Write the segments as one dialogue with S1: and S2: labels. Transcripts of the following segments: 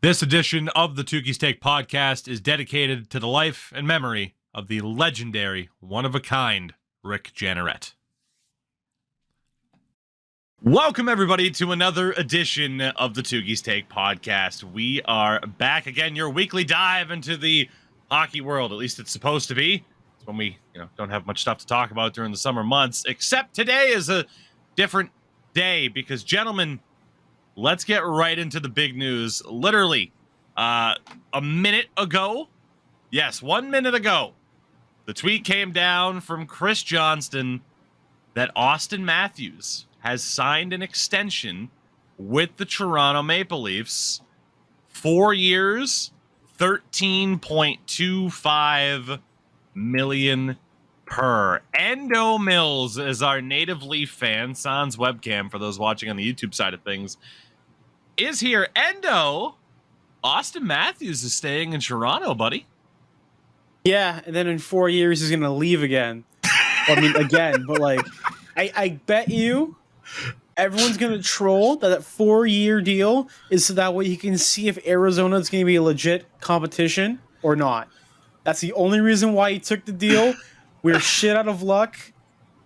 S1: This edition of the Tougies Take podcast is dedicated to the life and memory of the legendary, one-of-a-kind Rick Jeanneret. Welcome, everybody, to another edition of the Tougies Take podcast. We are back again, your weekly dive into the hockey world. At least it's supposed to be. It's when we don't have much stuff to talk about during the summer months, except today is a different day because, gentlemen, let's get right into the big news. Literally, a minute ago, yes, 1 minute ago, the tweet came down from Chris Johnston that Auston Matthews has signed an extension with the Toronto Maple Leafs. 4 years, $13.25 million per. Endo Mills is our native Leaf fan. Sans webcam for those watching on the YouTube side of things is here. Endo, Auston Matthews is staying in Toronto, buddy.
S2: Yeah, and then in 4 years he's gonna leave again. I mean, again, but like, I bet you everyone's gonna troll that 4-year deal is so that way he can see if Arizona is gonna be a legit competition or not. That's the only reason why he took the deal. We're shit out of luck.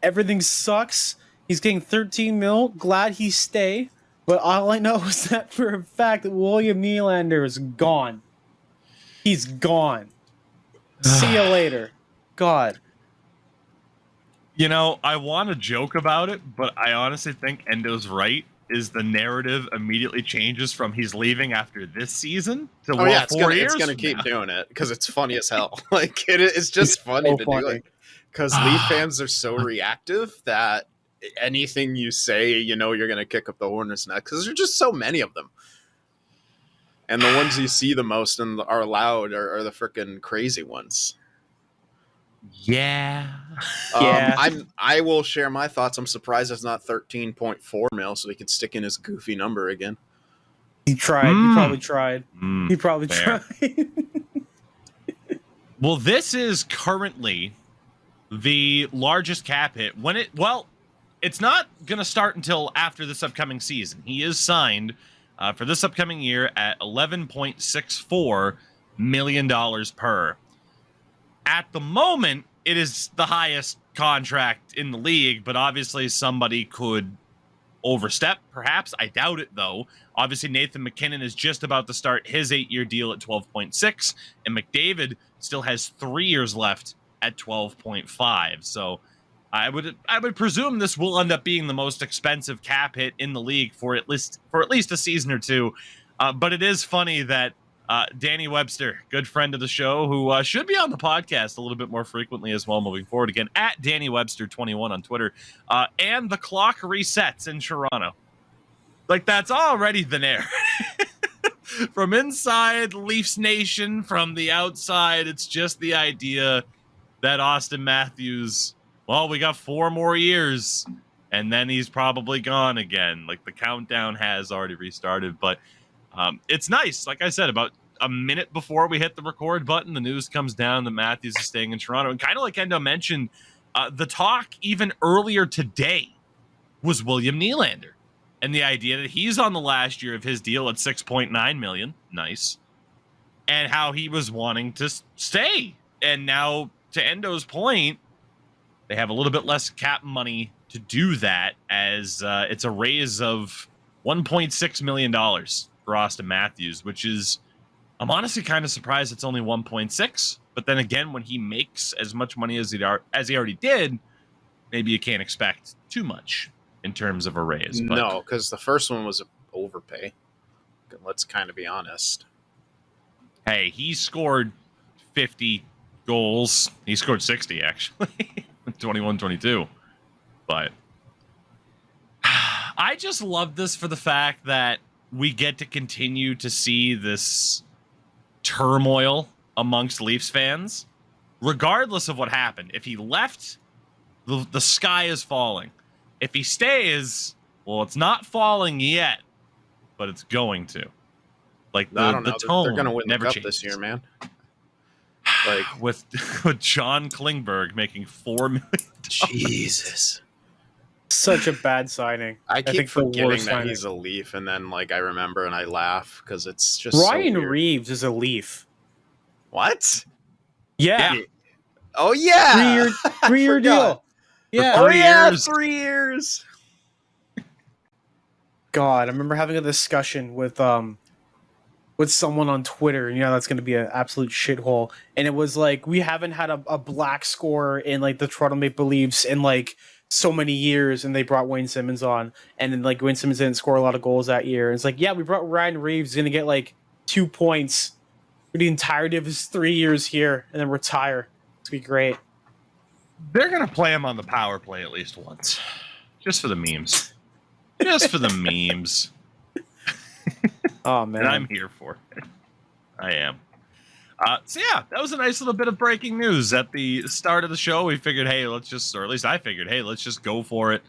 S2: Everything sucks. He's getting 13 mil. Glad he stay. But all I know is that for a fact that William Nylander is gone. He's gone. See you later. God.
S1: You know, I want to joke about it, but I honestly think Endo's right. Is the narrative immediately changes from he's leaving after this season to 4 years?
S3: It's gonna keep doing it because it's funny as hell. Like it's just funny to do it because Leaf fans are so reactive that anything you say, you're gonna kick up the hornet's nest because there's just so many of them, and the ones you see the most and are loud are the freaking crazy ones.
S1: Yeah.
S3: I will share my thoughts. I'm surprised it's not 13.4 mil, so he could stick in his goofy number again.
S2: He tried. He probably tried. He probably
S1: fair.
S2: tried.
S1: Well, this is currently the largest cap hit. It's not going to start until after this upcoming season. He is signed for this upcoming year at $11.64 million per. At the moment, it is the highest contract in the league, but obviously somebody could overstep, perhaps. I doubt it, though. Obviously, Nathan MacKinnon is just about to start his 8-year deal at 12.6, and McDavid still has 3 years left at 12.5. So I would presume this will end up being the most expensive cap hit in the league for at least a season or two. But it is funny that Danny Webster, good friend of the show, who should be on the podcast a little bit more frequently as well moving forward. Again, at Danny Webster21 on Twitter. And the clock resets in Toronto. Like, that's already the narrative. From inside Leafs Nation, from the outside, it's just the idea that Auston Matthews, well, we got 4 more years, and then he's probably gone again. Like, the countdown has already restarted, but it's nice. Like I said, about a minute before we hit the record button, the news comes down that Matthews is staying in Toronto. And kind of like Endo mentioned, the talk even earlier today was William Nylander. And the idea that he's on the last year of his deal at $6.9 million. Nice. And how he was wanting to stay. And now, to Endo's point, they have a little bit less cap money to do that, as it's a raise of $1.6 million for Auston Matthews, which is, I'm honestly kind of surprised it's only 1.6. But then again, when he makes as much money as he already did, maybe you can't expect too much in terms of a raise. But
S3: no, because the first one was an overpay. Let's kind of be honest.
S1: Hey, he scored 50 goals. He scored 60, actually. 21-22. But I just love this for the fact that we get to continue to see this turmoil amongst Leafs fans, regardless of what happened. If he left, the sky is falling. If he stays, well, it's not falling yet, but it's going to. Like,
S3: I don't know.
S1: The tone
S3: they're going to win the cup
S1: changes
S3: this year, man. Like
S1: with John Klingberg making $4 million.
S3: Jesus.
S2: Such a bad signing.
S3: I keep
S2: think the
S3: forgetting
S2: worst
S3: that
S2: signing.
S3: he's a Leaf, and then like I remember and I laugh because it's just
S2: Ryan
S3: so weird.
S2: Reeves is a Leaf.
S3: What?
S2: Yeah.
S1: Yeah.
S3: Oh yeah,
S2: 3-year
S3: I
S2: 3-year
S3: forgot.
S2: deal. Yeah.
S3: Oh
S1: 3
S3: yeah,
S1: years.
S3: 3 years.
S2: God, I remember having a discussion with someone on Twitter, and that's going to be an absolute shithole. And it was like, we haven't had a black scorer in like the Toronto Maple Leafs in like so many years, and they brought Wayne Simmons on, and then like Wayne Simmons didn't score a lot of goals that year. And it's like, yeah, we brought Ryan Reeves, going to get like 2 points for the entirety of his 3 years here, and then retire. It's gonna be great.
S1: They're gonna play him on the power play at least once, just for the memes. Just for the memes.
S2: Oh man,
S1: And I'm here for it. I am. So yeah, that was a nice little bit of breaking news at the start of the show. We figured, hey, or at least I figured, hey, let's just go for it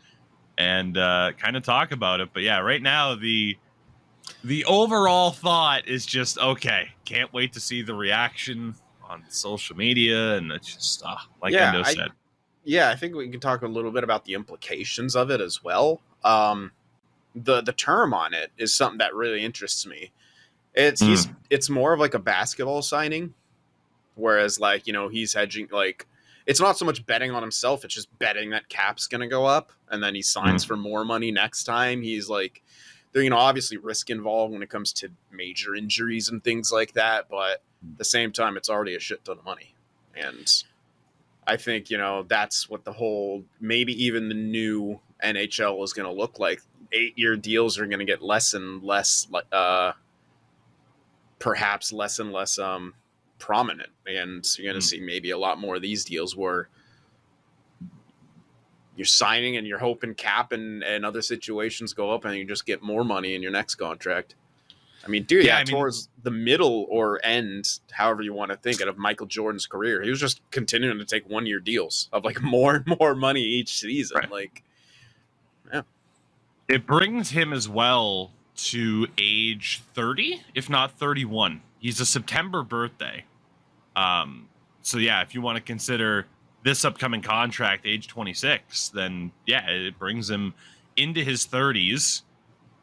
S1: and kind of talk about it. But yeah, right now the overall thought is just, okay, can't wait to see the reaction on social media, and it's just like Endo said.
S3: Yeah, I think we can talk a little bit about the implications of it as well. The term on it is something that really interests me. It's more of like a basketball signing, whereas like he's hedging. Like it's not so much betting on himself; it's just betting that cap's gonna go up, and then he signs for more money next time. He's like, there obviously risk involved when it comes to major injuries and things like that, but at the same time, it's already a shit ton of money, and I think that's what the whole, maybe even the new NHL is going to look like. 8-year deals are going to get less and less, perhaps less and less prominent, and you're going to see maybe a lot more of these deals where you're signing and you're hoping cap and other situations go up, and you just get more money in your next contract. I mean, dude, towards the middle or end, however you want to think it, of Michael Jordan's career, he was just continuing to take 1-year deals of like more and more money each season.
S1: Right.
S3: Like, yeah,
S1: it brings him as well to age 30, if not 31. He's a September birthday. So yeah, if you want to consider this upcoming contract age 26, then yeah, it brings him into his 30s,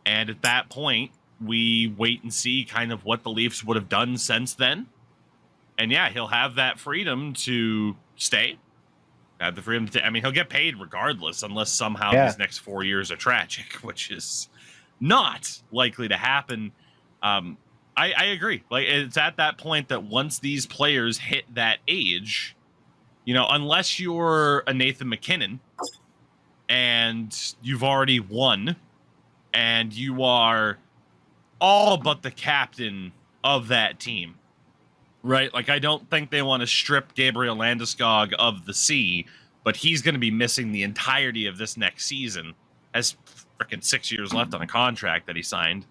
S1: and at that point, we wait and see kind of what the Leafs would have done since then. And yeah, he'll have that freedom to stay. Have the freedom to, he'll get paid regardless, unless somehow these next 4 years are tragic, which is not likely to happen. I agree. Like, it's at that point that once these players hit that age, unless you're a Nathan McKinnon and you've already won and you are all but the captain of that team, right? Like, I don't think they want to strip Gabriel Landeskog of the C, but he's going to be missing the entirety of this next season. Has freaking 6 years left on a contract that he signed.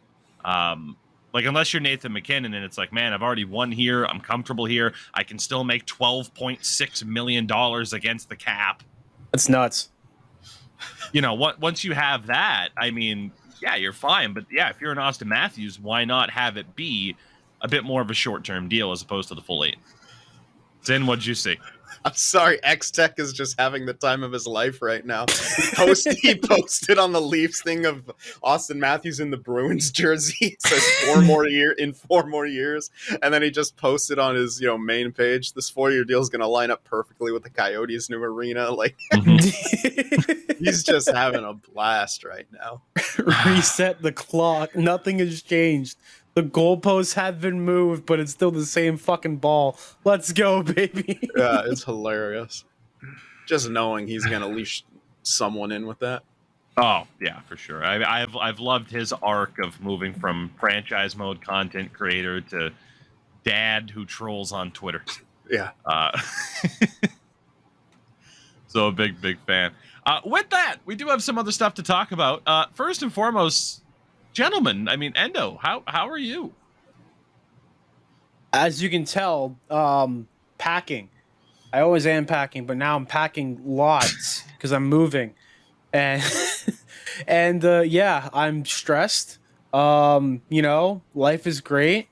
S1: Like, unless you're Nathan McKinnon and it's like, man, I've already won here, I'm comfortable here, I can still make $12.6 million against the cap.
S2: That's nuts.
S1: Once you have that, yeah, you're fine. But yeah, if you're an Auston Matthews, why not have it be a bit more of a short-term deal as opposed to the full 8? Zin, what'd you see?
S3: I'm sorry, X-Tech is just having the time of his life right now. He posted on the Leafs thing of Auston Matthews in the Bruins jersey. It says 4 more years, and then he just posted on his main page, this 4-year deal is going to line up perfectly with the Coyotes' new arena. Like, he's just having a blast right now.
S2: Reset the clock. Nothing has changed. The goalposts have been moved, but it's still the same fucking ball. Let's go, baby.
S3: Yeah, it's hilarious. Just knowing he's gonna leash someone in with that.
S1: Oh yeah, for sure. I've loved his arc of moving from franchise mode content creator to dad who trolls on Twitter.
S3: Yeah.
S1: So a big fan. With that, we do have some other stuff to talk about. First and foremost, gentlemen, Endo, how are you?
S2: As you can tell, packing. I always am packing, but now I'm packing lots because I'm moving, and yeah, I'm stressed. Life is great,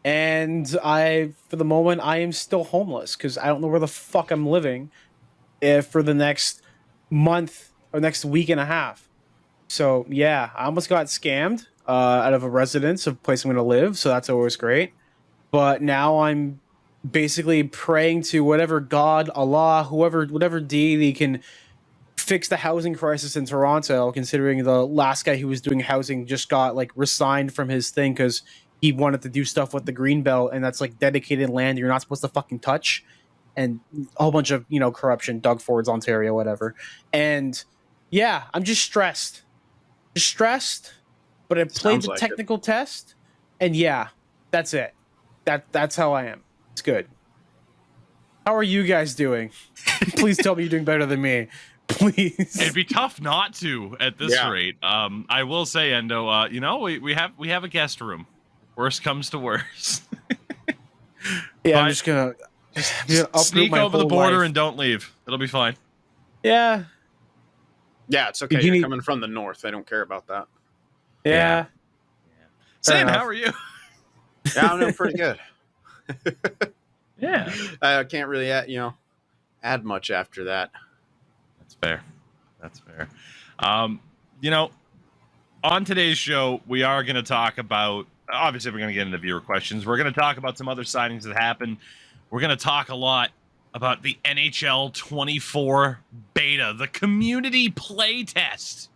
S2: and for the moment, I am still homeless because I don't know where the fuck I'm living, for the next month or next week and a half. So yeah, I almost got scammed out of a residence of place I'm going to live. So that's always great. But now I'm basically praying to whatever God, Allah, whatever deity can fix the housing crisis in Toronto, considering the last guy who was doing housing just got like resigned from his thing because he wanted to do stuff with the Greenbelt, and that's like dedicated land you're not supposed to fucking touch, and a whole bunch of corruption, Doug Ford's Ontario, whatever. And yeah, I'm just stressed, but I played the technical test, and yeah, that's it. That's how I am. It's good. How are you guys doing? Please tell me you're doing better than me. Please.
S1: It'd be tough not to at this rate. I will say, Endo, we have a guest room. Worst comes to worst.
S2: Yeah, I'm just gonna
S1: sneak over the border and don't leave. It'll be fine.
S2: Yeah.
S3: Yeah, it's okay. You're coming from the north. I don't care about that.
S2: Yeah.
S1: Sam, how are you?
S3: Yeah, I'm doing pretty good.
S1: Yeah.
S3: I can't really add much after that.
S1: That's fair. On today's show, we are going to talk about, obviously we're going to get into viewer questions. We're going to talk about some other signings that happened. We're going to talk a lot about the NHL 24 beta, the community play test,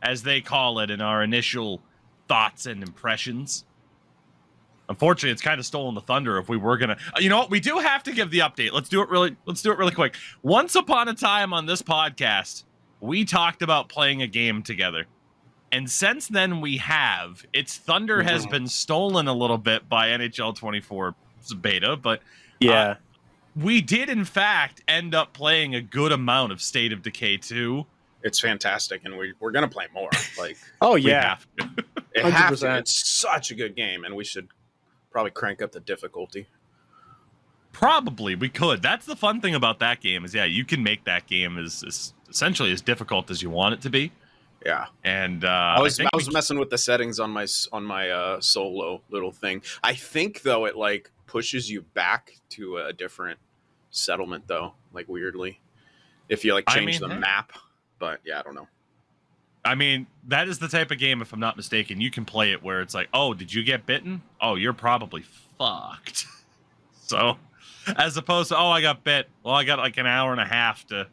S1: as they call it, in our initial thoughts and impressions. Unfortunately, it's kind of stolen the thunder if we were going to... we do have to give the update. Let's do it really quick. Once upon a time on this podcast, we talked about playing a game together. And since then its thunder has been stolen a little bit by NHL 24 beta, but
S2: yeah,
S1: we did in fact end up playing a good amount of State of Decay 2.
S3: It's fantastic, and we're going to play more. Like,
S2: oh yeah,
S3: it has to. It's such a good game, and we should probably crank up the difficulty.
S1: Probably we could. That's the fun thing about that game is you can make that game as essentially as difficult as you want it to be.
S3: Yeah,
S1: and
S3: I was messing with the settings on my solo little thing. I think though it like pushes you back to a different settlement though, like weirdly, if you like change the map. But yeah, I don't know.
S1: I mean, that is the type of game, if I'm not mistaken, you can play it where it's like, oh, did you get bitten? Oh, you're probably fucked. So, as opposed to, oh, I got bit. Well, I got like an hour and a half to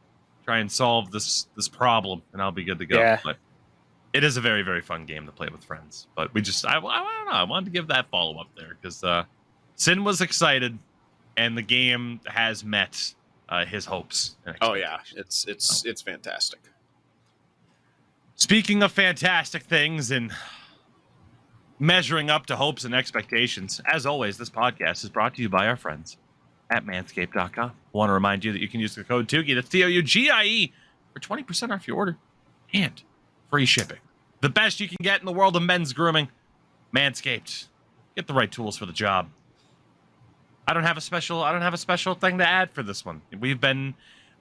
S1: try and solve this problem, and I'll be good to go.
S2: Yeah.
S1: But it is a very, very fun game to play with friends. But I don't know. I wanted to give that follow-up there because Sin was excited, and the game has met his hopes.
S3: Oh, yeah. It's fantastic.
S1: Speaking of fantastic things and measuring up to hopes and expectations, as always, this podcast is brought to you by our friends at manscaped.com. I want to remind you that you can use the code Tougie, that's Tougie, for 20% off your order and free shipping. The best you can get in the world of men's grooming, Manscaped. Get the right tools for the job. I don't have a special thing to add for this one.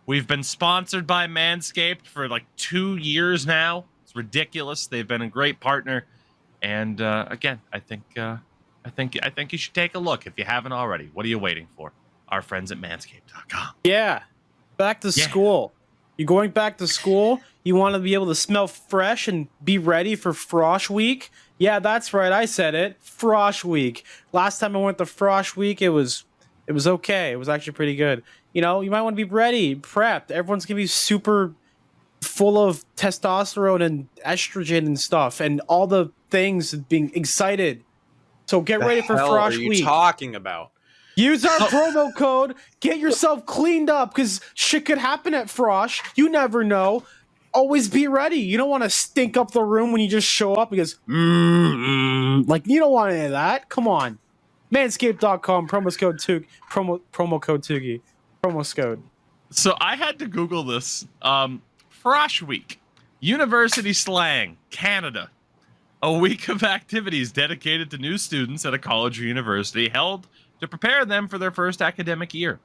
S1: We've been sponsored by Manscaped for like 2 years now. It's ridiculous. They've been a great partner, and again, I think you should take a look if you haven't already. What are you waiting for? Our friends at Manscaped.com.
S2: Yeah, back to school. You're going back to school. You want to be able to smell fresh and be ready for Frosh Week. Yeah, that's right. I said it. Frosh Week. Last time I went to Frosh Week, it was okay. It was actually pretty good. You might want to be ready, prepped. Everyone's going to be super full of testosterone and estrogen and stuff and all the things, being excited. So get ready for Frosh Week.
S3: What are you talking about?
S2: Use our promo code. Get yourself cleaned up because shit could happen at Frosh. You never know. Always be ready. You don't want to stink up the room when you just show up because, like, you don't want any of that. Come on. Manscaped.com, promo code Tougie. Promo code Tougie. Promo code.
S1: So I had to Google this. Frosh Week, University Slang, Canada. A week of activities dedicated to new students at a college or university held to prepare them for their first academic year.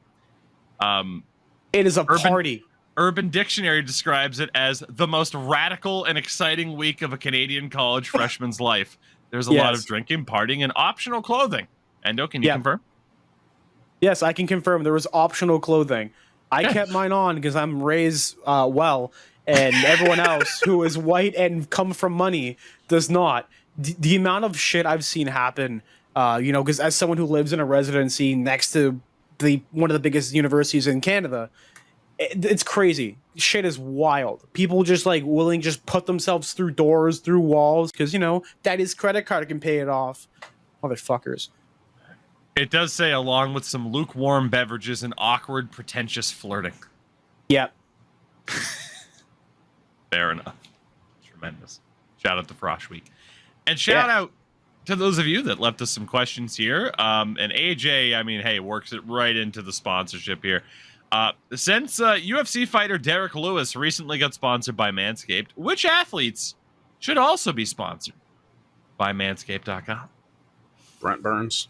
S2: It is a party.
S1: Urban Dictionary describes it as the most radical and exciting week of a Canadian college freshman's life. There's a lot of drinking, partying, and optional clothing. Endo, can you confirm?
S2: Yes, I can confirm there was optional clothing. I kept mine on because I'm raised well, and everyone else who is white and come from money does not. The amount of shit I've seen happen, because as someone who lives in a residency next to one of the biggest universities in Canada, it's crazy. Shit is wild. People just like willing just put themselves through doors, through walls, because daddy's credit card can pay it off. Motherfuckers.
S1: It does say along with some lukewarm beverages and awkward, pretentious flirting.
S2: Yep.
S1: Fair enough. Tremendous. Shout out to Frosh Week. And shout out to those of you that left us some questions here. And AJ, I mean, hey, works it right into the sponsorship here. Since UFC fighter Derek Lewis recently got sponsored by Manscaped, which athletes should also be sponsored by Manscaped.com?
S3: Brent Burns.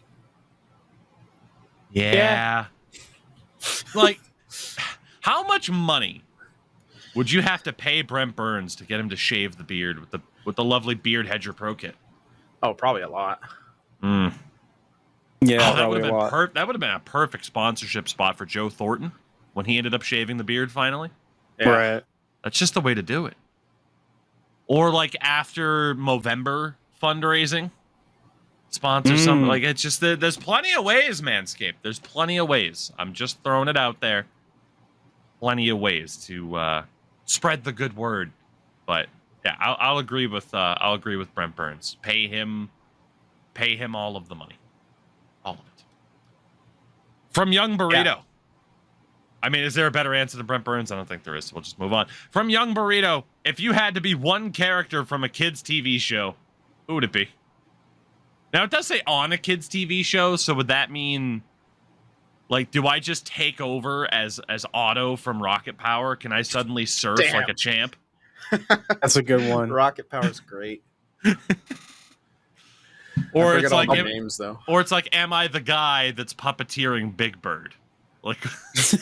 S1: Yeah. Like, how much money would you have to pay Brent Burns to get him to shave the beard with the lovely Beard Hedger Pro Kit?
S3: Oh, probably a lot.
S1: Mm.
S2: Yeah,
S1: that would have been that would have been a perfect sponsorship spot for Joe Thornton when he ended up shaving the beard finally.
S3: Yeah.
S2: Right.
S1: That's just the way to do it. Or like after Movember fundraising, sponsor something. Like, it's just there's plenty of ways, Manscaped. There's plenty of ways. I'm just throwing it out there. Plenty of ways to spread the good word. But yeah, I'll agree with Brent Burns. Pay him all of the money. All of it. From Young Burrito. Yeah. I mean, is there a better answer than Brent Burns? I don't think there is. So we'll just move on. From Young Burrito, if you had to be one character from a kids' TV show, who would it be? Now, it does say on a kids' TV show, so would that mean, like, do I just take over as Otto from Rocket Power? Can I suddenly surf like a champ?
S2: That's a good one.
S3: Rocket Power's great.
S1: Or it's like
S3: names, though.
S1: Or it's like, am I the guy that's puppeteering Big Bird? Like,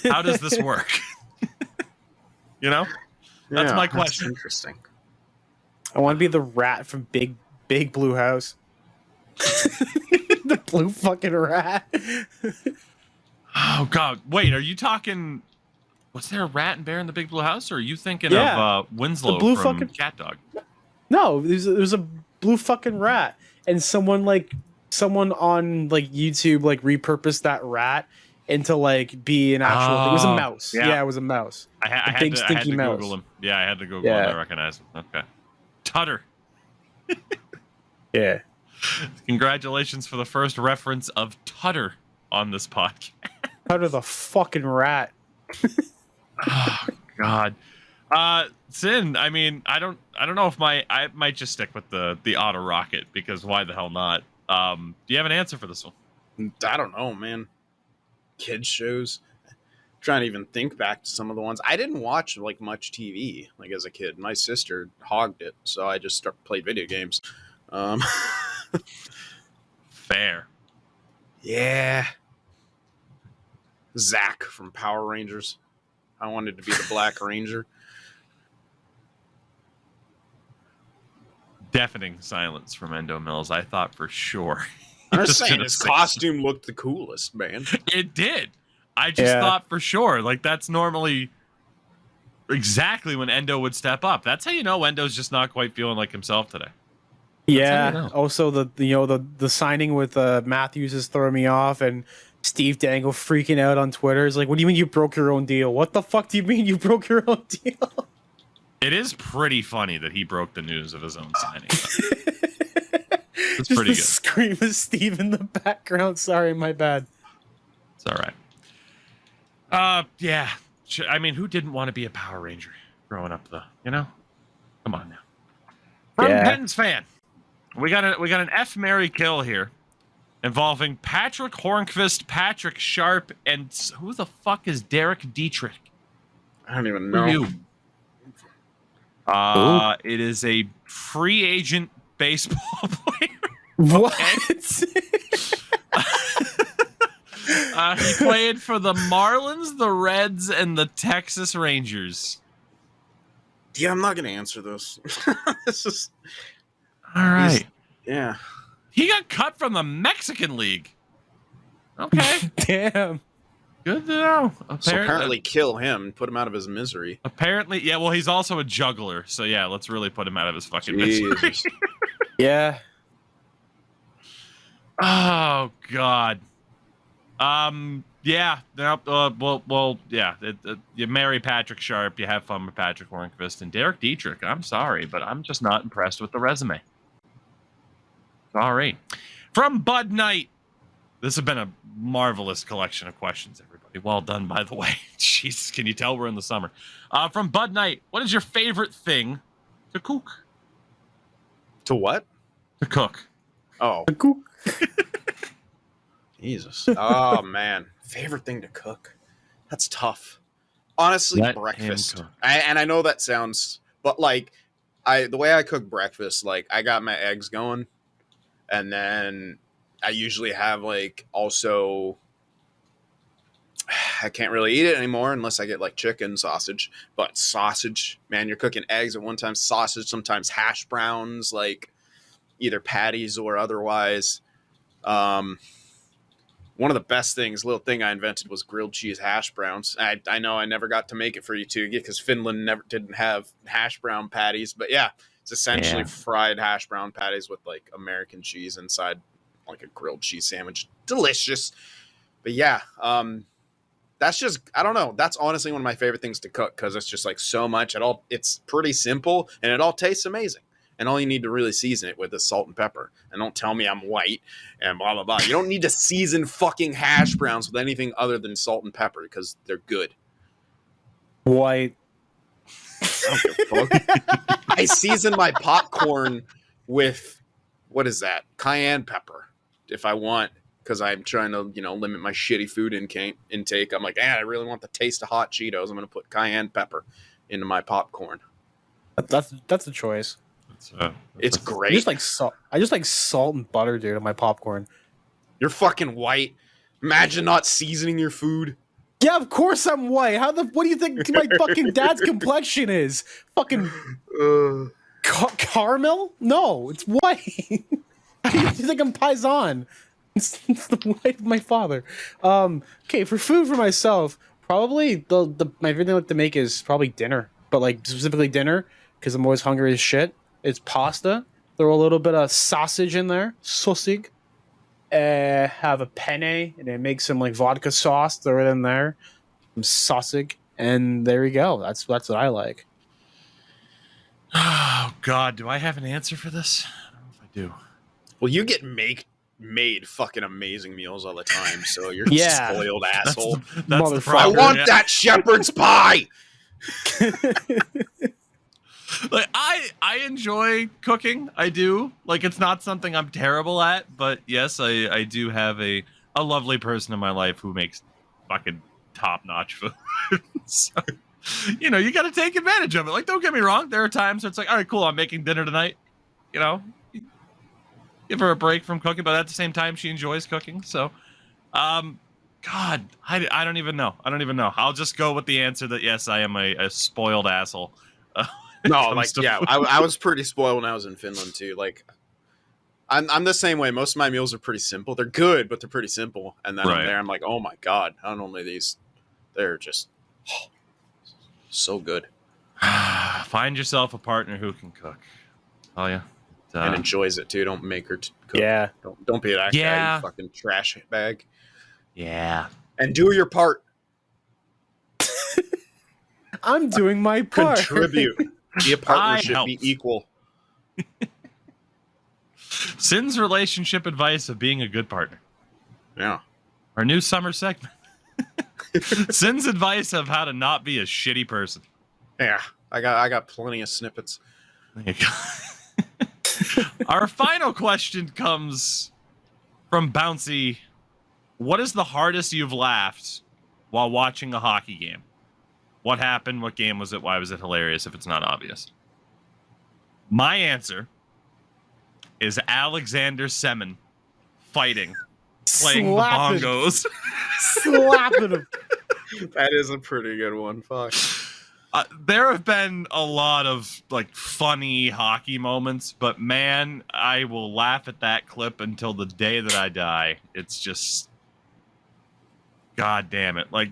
S1: how does this work? That's my question.
S3: That's interesting.
S2: I want to be the rat from Big Blue House. The blue fucking rat.
S1: Oh God! Wait, are you talking? Was there a rat and bear in the Big Blue House, or are you thinking of Winslow from Cat Dog?
S2: No, there's a blue fucking rat, and someone on like YouTube like repurposed that rat into like be an actual. It was a mouse. Yeah, it was a mouse.
S1: I had to Google him. Yeah, I had to Google him. I recognize him. Okay, Tutter.
S2: Yeah.
S1: Congratulations for the first reference of Tutter on this podcast.
S2: Tutter the fucking rat.
S1: Oh God. Sin, I mean, I don't know if I might just stick with the auto rocket, because why the hell not? Do you have an answer for this one?
S3: I don't know, man. Kids shows. I'm trying to even think back to some of the ones. I didn't watch like much TV like as a kid. My sister hogged it, so I just played video games.
S1: Fair.
S3: Yeah. Zach from Power Rangers. I wanted to be the Black Ranger.
S1: Deafening silence from Endo Mills. I thought for sure.
S3: I'm just saying his costume looked the coolest, man.
S1: It did. I just thought for sure. Like, that's normally exactly when Endo would step up. That's how you know Endo's just not quite feeling like himself today.
S2: Yeah. Also, the signing with Matthews is throwing me off, and Steve Dangle freaking out on Twitter. Is like, what do you mean you broke your own deal? What the fuck do you mean you broke your own deal?
S1: It is pretty funny that he broke the news of his own signing. It's
S2: just
S1: pretty good.
S2: Scream of Steve in the background. Sorry, my bad.
S1: It's all right. Yeah. I mean, who didn't want to be a Power Ranger growing up, though? Come on now. From Pens fan. We got an F, Marry, Kill here, involving Patrick Hornqvist, Patrick Sharp, and who the fuck is Derek Dietrich?
S3: I don't even know.
S1: It is a free agent baseball player.
S2: What?
S1: He played for the Marlins, the Reds, and the Texas Rangers.
S3: Yeah, I'm not gonna answer this. This is.
S1: All right.
S3: Yeah.
S1: He got cut from the Mexican League. Okay.
S2: Damn.
S1: Good to know.
S3: So apparently kill him, put him out of his misery.
S1: Apparently, yeah, well, he's also a juggler. So, yeah, let's really put him out of his fucking misery.
S2: Yeah.
S1: Oh, God. Yeah. Well, yeah. You marry Patrick Sharp. You have fun with Patrick Hornqvist and Derek Dietrich. I'm sorry, but I'm just not impressed with the resume. Sorry. From Bud Knight. This has been a marvelous collection of questions, everybody. Well done, by the way. Jesus, can you tell we're in the summer? From Bud Knight. What is your favorite thing to cook?
S3: To what?
S1: To cook.
S3: Oh.
S2: To cook.
S3: Jesus. Oh, man. Favorite thing to cook? That's tough. Honestly,
S1: Let
S3: breakfast. And I know that sounds... But, like, the way I cook breakfast, like, I got my eggs going. And then I usually have, like, also... I can't really eat it anymore unless I get, like, chicken sausage. But sausage, man, you're cooking eggs at one time. Sausage, sometimes hash browns, like, either patties or otherwise. One of the best things, little thing I invented was grilled cheese hash browns. I know I never got to make it for you, Tougie, because Finland didn't have hash brown patties. But yeah, it's essentially fried hash brown patties with like American cheese inside, like a grilled cheese sandwich. Delicious. But yeah, that's just, I don't know. That's honestly one of my favorite things to cook because it's just like so much. It's pretty simple and it all tastes amazing. And all you need to really season it with is salt and pepper. And don't tell me I'm white and blah, blah, blah. You don't need to season fucking hash browns with anything other than salt and pepper because they're good.
S2: White.
S3: I season my popcorn with, what is that? Cayenne pepper. If I want, because I'm trying to, limit my shitty food intake. I'm like, I really want the taste of hot Cheetos. I'm going to put cayenne pepper into my popcorn.
S2: That's a choice.
S3: It's great.
S2: I just like salt and butter, dude, on my popcorn.
S3: You're fucking white. Imagine not seasoning your food.
S2: Yeah, of course I'm white. What do you think my fucking dad's complexion is? Fucking caramel? No, it's white. How do you think I'm Paisan? It's the white of my father. Okay, for food for myself, probably my favorite thing I like to make is probably dinner, but like specifically dinner because I'm always hungry as shit. It's pasta. Throw a little bit of sausage in there. Sausage. Have a penne and then make some like vodka sauce. Throw it in there. Some sausage. And there we go. That's what I like.
S1: Oh, God. Do I have an answer for this? I don't know if I do.
S3: Well, you get made fucking amazing meals all the time, so you're a spoiled asshole.
S1: That's the problem.
S3: I want that shepherd's pie!
S1: Like I enjoy cooking. I do. Like it's not something I'm terrible at, but yes, I do have a lovely person in my life who makes fucking top-notch food. So, you got to take advantage of it. Like don't get me wrong, there are times where it's like, all right, cool, I'm making dinner tonight. Give her a break from cooking, but at the same time she enjoys cooking. So, God, I don't even know. I'll just go with the answer that yes, I am a spoiled asshole.
S3: No, like, yeah, I was pretty spoiled when I was in Finland, too. Like, I'm the same way. Most of my meals are pretty simple. They're good, but they're pretty simple. And then I'm there, I'm like, oh, my God. Not only these, they're just so good.
S1: Find yourself a partner who can cook. Oh, yeah.
S3: And enjoys it, too. Don't make her cook.
S2: Yeah.
S3: Don't be that guy, you fucking trash bag.
S1: Yeah.
S3: And do your part.
S2: I'm doing my part.
S3: Contribute. Be a partnership. Be equal.
S1: Sin's relationship advice of being a good partner.
S3: Yeah. Our
S1: new summer segment. Sin's advice of how to not be a shitty person.
S3: Yeah. I got plenty of snippets.
S1: There you go. Our final question comes from Bouncy. What is the hardest you've laughed while watching a hockey game? What happened? What game was it? Why was it hilarious if it's not obvious? My answer is Alexander Semin playing the bongos.
S2: Slapping him.
S3: That is a pretty good one. Fuck.
S1: There have been a lot of like funny hockey moments, but man, I will laugh at that clip until the day that I die. It's just God damn it! Like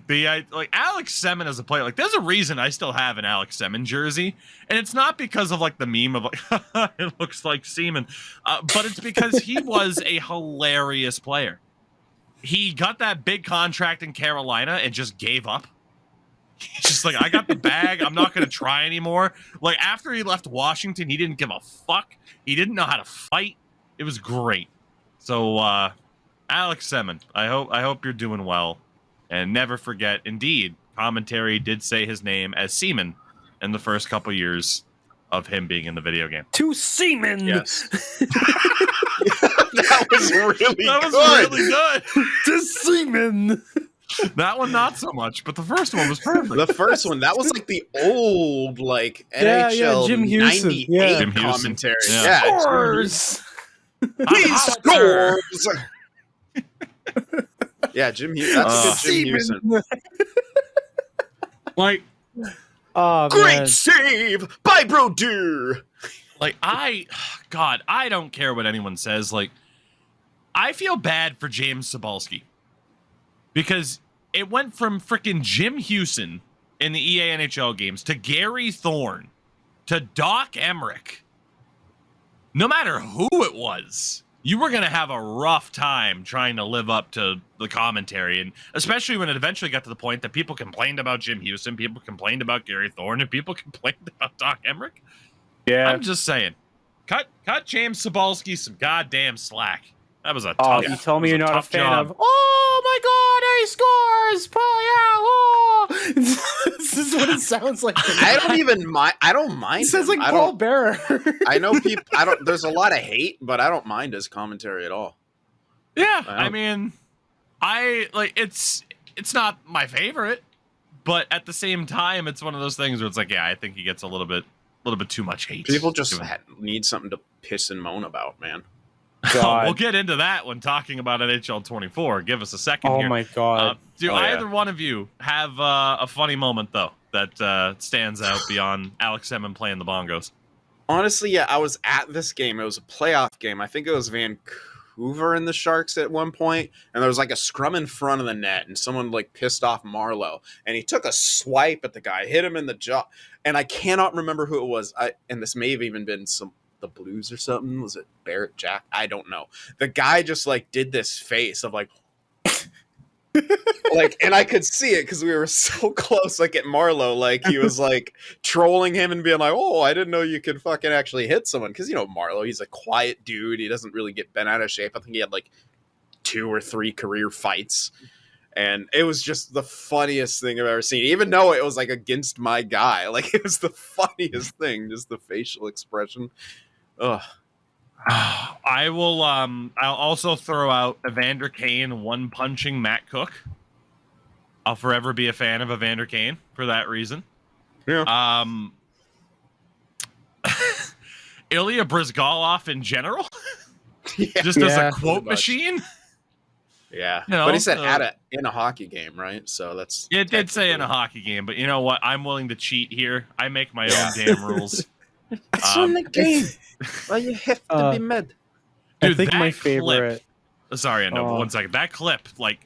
S1: like Alex Semin as a player, like there's a reason I still have an Alex Semin jersey, and it's not because of like the meme of like it looks like semen, but it's because he was a hilarious player. He got that big contract in Carolina and just gave up. He's just like, I got the bag. I'm not going to try anymore. Like after he left Washington, he didn't give a fuck. He didn't know how to fight. It was great. So Alex Semin, I hope you're doing well. And never forget, indeed, commentary did say his name as Seaman in the first couple years of him being in the video game.
S2: To Seaman!
S3: Yes. That was really
S1: really good.
S2: To Seaman!
S1: That one, not so much, but the first one was perfect.
S3: The first one, that was like the old, like, NHL
S2: Jim Houston.
S3: 98
S2: Yeah.
S1: Jim Houston.
S3: commentary.
S1: Yeah.
S2: Scores!
S3: He scores! Yeah, Jim Houston. That's a good Jim Houston.
S1: Like,
S2: Oh,
S3: Great
S2: man.
S3: save by Brodeur.
S1: like I don't care what anyone says. Like, I feel bad for James Cybulski because it went from freaking Jim Houston in the EA NHL games to Gary Thorne to Doc Emmerich. No matter who it was, you were going to have a rough time trying to live up to the commentary. And especially when it eventually got to the point that people complained about Jim Houston, people complained about Gary Thorne, and people complained about Doc Emmerich.
S2: Yeah.
S1: I'm just saying, cut James Cybulski some goddamn slack. That was a
S2: Oh,
S1: tough.
S2: you told me
S1: that
S2: you're
S1: was
S2: not a
S1: tough
S2: fan
S1: job.
S2: of. Oh my God! He scores! Oh, this is what it sounds like.
S3: I don't even mind. I don't mind.
S2: It sounds
S3: him.
S2: like
S3: I
S2: Paul
S3: don't.
S2: Bearer.
S3: I know people. I don't. There's a lot of hate, but I don't mind his commentary at all.
S1: Yeah,
S3: Wow.
S1: I mean, I like it's not my favorite, but at the same time, it's one of those things where it's like, yeah, I think he gets a little bit too much hate.
S3: People just
S1: Given-
S3: need something to piss and moan about, man.
S2: God.
S1: We'll get into that when talking about NHL 24. Give us a second
S2: Oh
S1: here.
S2: my God.
S1: Do
S3: Oh, yeah.
S1: either one of you have a funny moment though that stands out beyond Alex Semin playing the bongos?
S3: Honestly, yeah, I was at this game. It was a playoff game. I think it was Vancouver and the Sharks at one point, and there was like a scrum in front of the net, and someone like pissed off Marlowe, and he took a swipe at the guy, hit him in the jaw, and I cannot remember who it was. And this may have even been the Blues or something. Was it Barrett Jack? I don't know. The guy just like did this face of like like, and I could see it because we were so close, like at Marlowe, like he was like trolling him and being like, oh, I didn't know you could fucking actually hit someone. Because, you know, Marlowe, he's a quiet dude. He doesn't really get bent out of shape. I think he had like 2 or 3 career fights. And it was just the funniest thing I've ever seen, even though it was like against my guy. Like, it was the funniest thing, just the facial expression. Ugh.
S1: I will. I'll also throw out Evander Kane one punching Matt Cook. I'll forever be a fan of Evander Kane for that reason.
S3: Yeah.
S1: Ilya Brizgalov in general,
S3: Yeah.
S1: just as
S2: Yeah.
S1: a quote
S3: Pretty much.
S1: machine.
S3: Yeah.
S1: You know,
S3: but he said in a hockey game, right? So that's
S1: It did say in a hockey game, but you know what? I'm willing to cheat here. I make my own damn rules.
S3: It's
S1: Um,
S3: on the game. Well, you have to be mad.
S2: I
S1: Dude,
S2: think
S1: that
S2: my
S1: clip-
S2: favorite.
S1: Sorry, no,
S2: Oh.
S1: 1 second. That clip, like,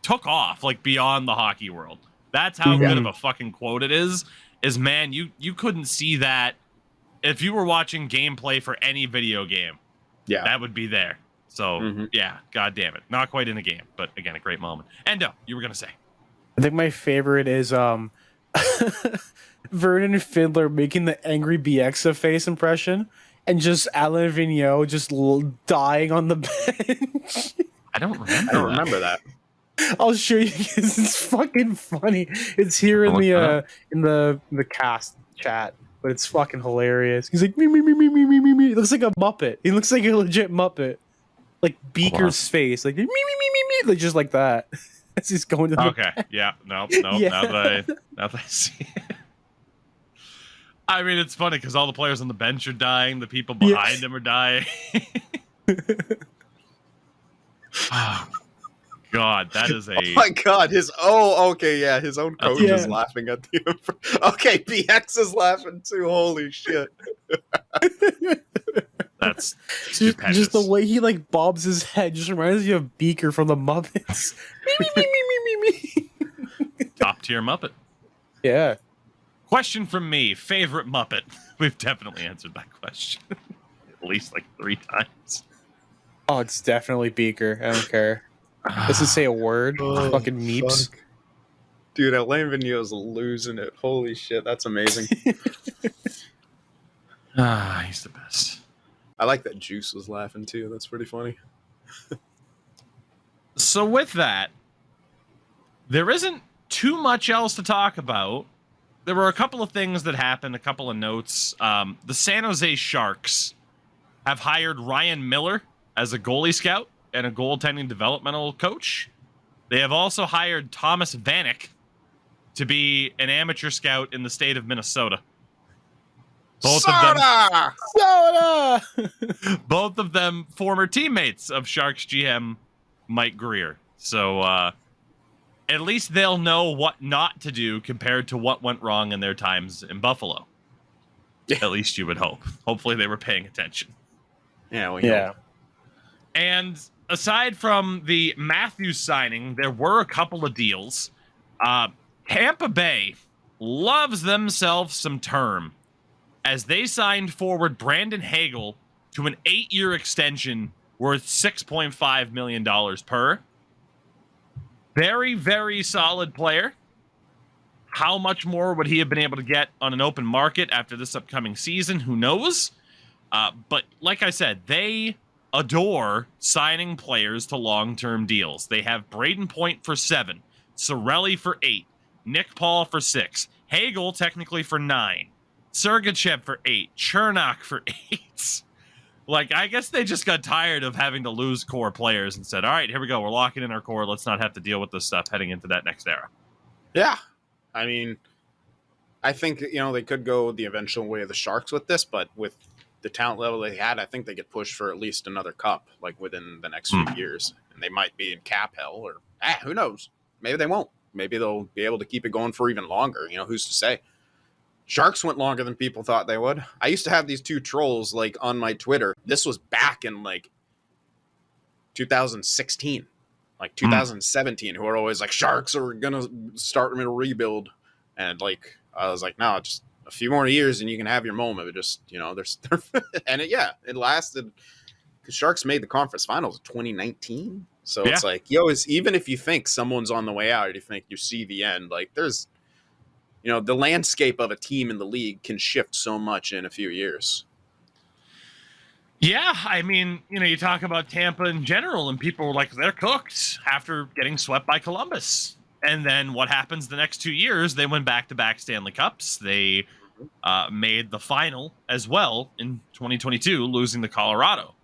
S1: took off, like, beyond the hockey world. That's how good of a fucking quote it is. Is, man, you couldn't see that if you were watching gameplay for any video game.
S3: Yeah.
S1: That would be there. So,
S3: Mhm.
S1: yeah, god damn it. Not quite in a game, but, again, a great moment. Endo, you were going to say.
S2: I think my favorite is Vernon Fiddler making the angry BXA face impression, and just Alain Vigneault just dying on the bench.
S1: I don't remember.
S3: I don't remember that.
S2: I'll show you because it's fucking funny. It's here in
S1: I'll look
S2: the cast chat, but it's fucking hilarious. He's like me. He looks like a Muppet. He looks like a legit Muppet, like Beaker's face, like me, like just like that. As he's going to the
S1: Okay. Yeah. No.
S2: Yeah.
S1: Now that I see it. I mean, it's funny because all the players on the bench are dying. The people behind them are dying. Oh, God, that is a...
S3: Oh my god, his own coach
S2: Yeah.
S3: is laughing at him. Okay, BX is laughing too. Holy shit.
S1: That's It's stupendous.
S2: Just the way he like bobs his head just reminds me of Beaker from the Muppets.
S1: Top tier Muppet.
S2: Yeah.
S1: Question from me: favorite Muppet? We've definitely answered that question at least like 3 times.
S2: Oh, it's definitely Beaker. I don't care. Doesn't say a word. Fucking meeps.
S3: Fuck. Dude, Alain Vigneault's losing it. Holy shit, that's amazing.
S1: He's the best.
S3: I like that Juice was laughing too. That's pretty funny.
S1: So with that, there isn't too much else to talk about. There were a couple of things that happened, a couple of notes. The San Jose Sharks have hired Ryan Miller as a goalie scout and a goaltending developmental coach. They have also hired Thomas Vanek to be an amateur scout in the state of Minnesota. Both of them former teammates of Sharks GM Mike Greer. So at least they'll know what not to do compared to what went wrong in their times in Buffalo.
S3: Yeah.
S1: At least you would hope. Hopefully they were paying attention.
S3: Yeah,
S2: Yeah.
S1: And aside from the Matthews signing, there were a couple of deals. Tampa Bay loves themselves some term as they signed forward Brandon Hagel to an 8-year extension worth $6.5 million per. Very, very solid player. How much more would he have been able to get on an open market after this upcoming season? Who knows? But like I said, they adore signing players to long-term deals. They have Braden Point for 7, Sorelli for 8, Nick Paul for 6, Hagel technically for 9, Sergachev for 8, Chernak for 8. Like, I guess they just got tired of having to lose core players and said, all right, here we go. We're locking in our core. Let's not have to deal with this stuff heading into that next era.
S3: Yeah. I mean, I think, they could go the eventual way of the Sharks with this, but with the talent level they had, I think they get pushed for at least another cup, like within the next few years. And they might be in cap hell, or who knows? Maybe they won't. Maybe they'll be able to keep it going for even longer. Who's to say? Sharks went longer than people thought they would. I used to have these 2 trolls like on my Twitter. This was back in like 2016, like 2017, who are always like, Sharks are gonna start a rebuild, and like I was like, no, just a few more years and you can have your moment. But just and it lasted. Because Sharks made the conference finals in 2019, so it's like even if you think someone's on the way out, you think you see the end. Like there's. The landscape of a team in the league can shift so much in a few years.
S1: Yeah, I mean, you talk about Tampa in general, and people were like, they're cooked after getting swept by Columbus. And then what happens the next 2 years? They went back-to-back Stanley Cups. They made the final as well in 2022, losing to Colorado.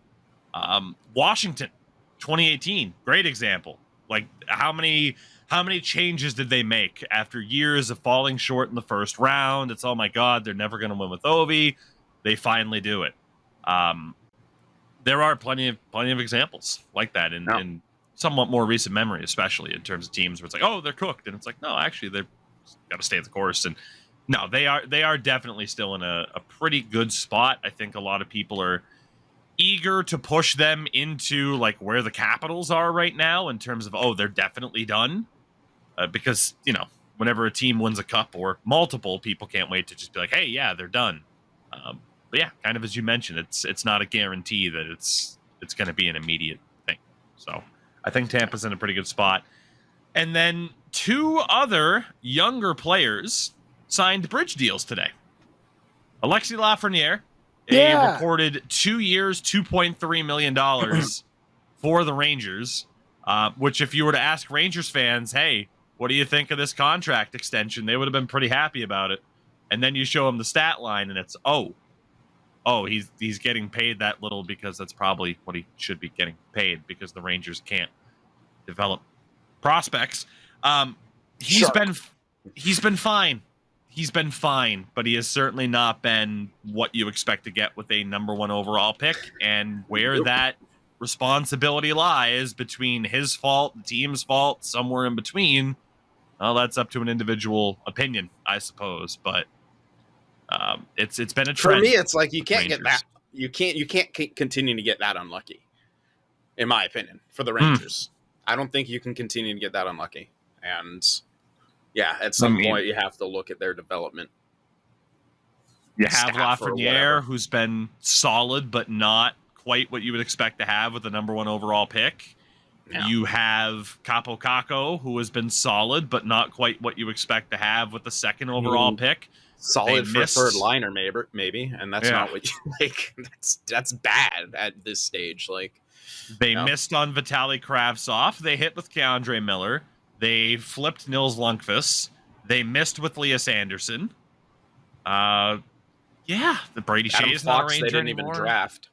S1: Washington, 2018, great example. Like, how many changes did they make after years of falling short in the first round? It's, oh my God, they're never going to win with Ovi. They finally do it. There are plenty of examples like that in somewhat more recent memory, especially in terms of teams where it's like, oh, they're cooked. And it's like, no, actually, they've got to stay the course. And no, they are definitely still in a pretty good spot. I think a lot of people are eager to push them into like where the Capitals are right now in terms of, oh, they're definitely done. Because, whenever a team wins a cup or multiple, people can't wait to just be like, hey, yeah, they're done. But yeah, kind of as you mentioned, it's not a guarantee that it's going to be an immediate thing. So I think Tampa's in a pretty good spot. And then 2 other younger players signed bridge deals today. Alexis Lafreniere, a reported 2 years, $2.3 million for the Rangers, which if you were to ask Rangers fans, hey, what do you think of this contract extension? They would have been pretty happy about it. And then you show them the stat line and it's, he's getting paid that little because that's probably what he should be getting paid because the Rangers can't develop prospects. He's been fine. He's been fine, but he has certainly not been what you expect to get with a number 1 overall pick. And where that responsibility lies between his fault, the team's fault, somewhere in between, well, that's up to an individual opinion, I suppose. But it's been a trend.
S3: For me, it's like you can't get you can't continue to get that unlucky, in my opinion, for the Rangers. I don't think you can continue to get that unlucky. And yeah, at some point you have to look at their development.
S1: You have Lafreniere, who's been solid, but not quite what you would expect to have with the number 1 overall pick. Yeah. You have Capo Caco, who has been solid, but not quite what you expect to have with the 2nd overall pick.
S3: Solid for a third liner, maybe, and that's not what you like. That's bad at this stage. Like
S1: they missed on Vitaly Kravtsov. They hit with Keandre Miller. They flipped Nils Lundqvist. They missed with Lias Anderson. The Brady Shea is not a Ranger
S3: they didn't
S1: anymore.
S3: Even draft.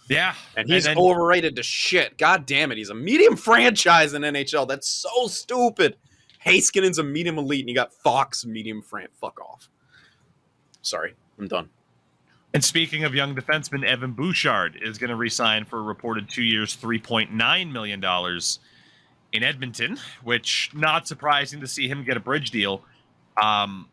S1: Yeah,
S3: and he's overrated to shit. God damn it, he's a medium franchise in NHL. That's so stupid. Heiskanen's a medium elite, and you got Fox medium Fuck off. Sorry, I'm done.
S1: And speaking of young defensemen, Evan Bouchard is going to re-sign for a reported 2 years, $3.9 million in Edmonton, which not surprising to see him get a bridge deal. I'm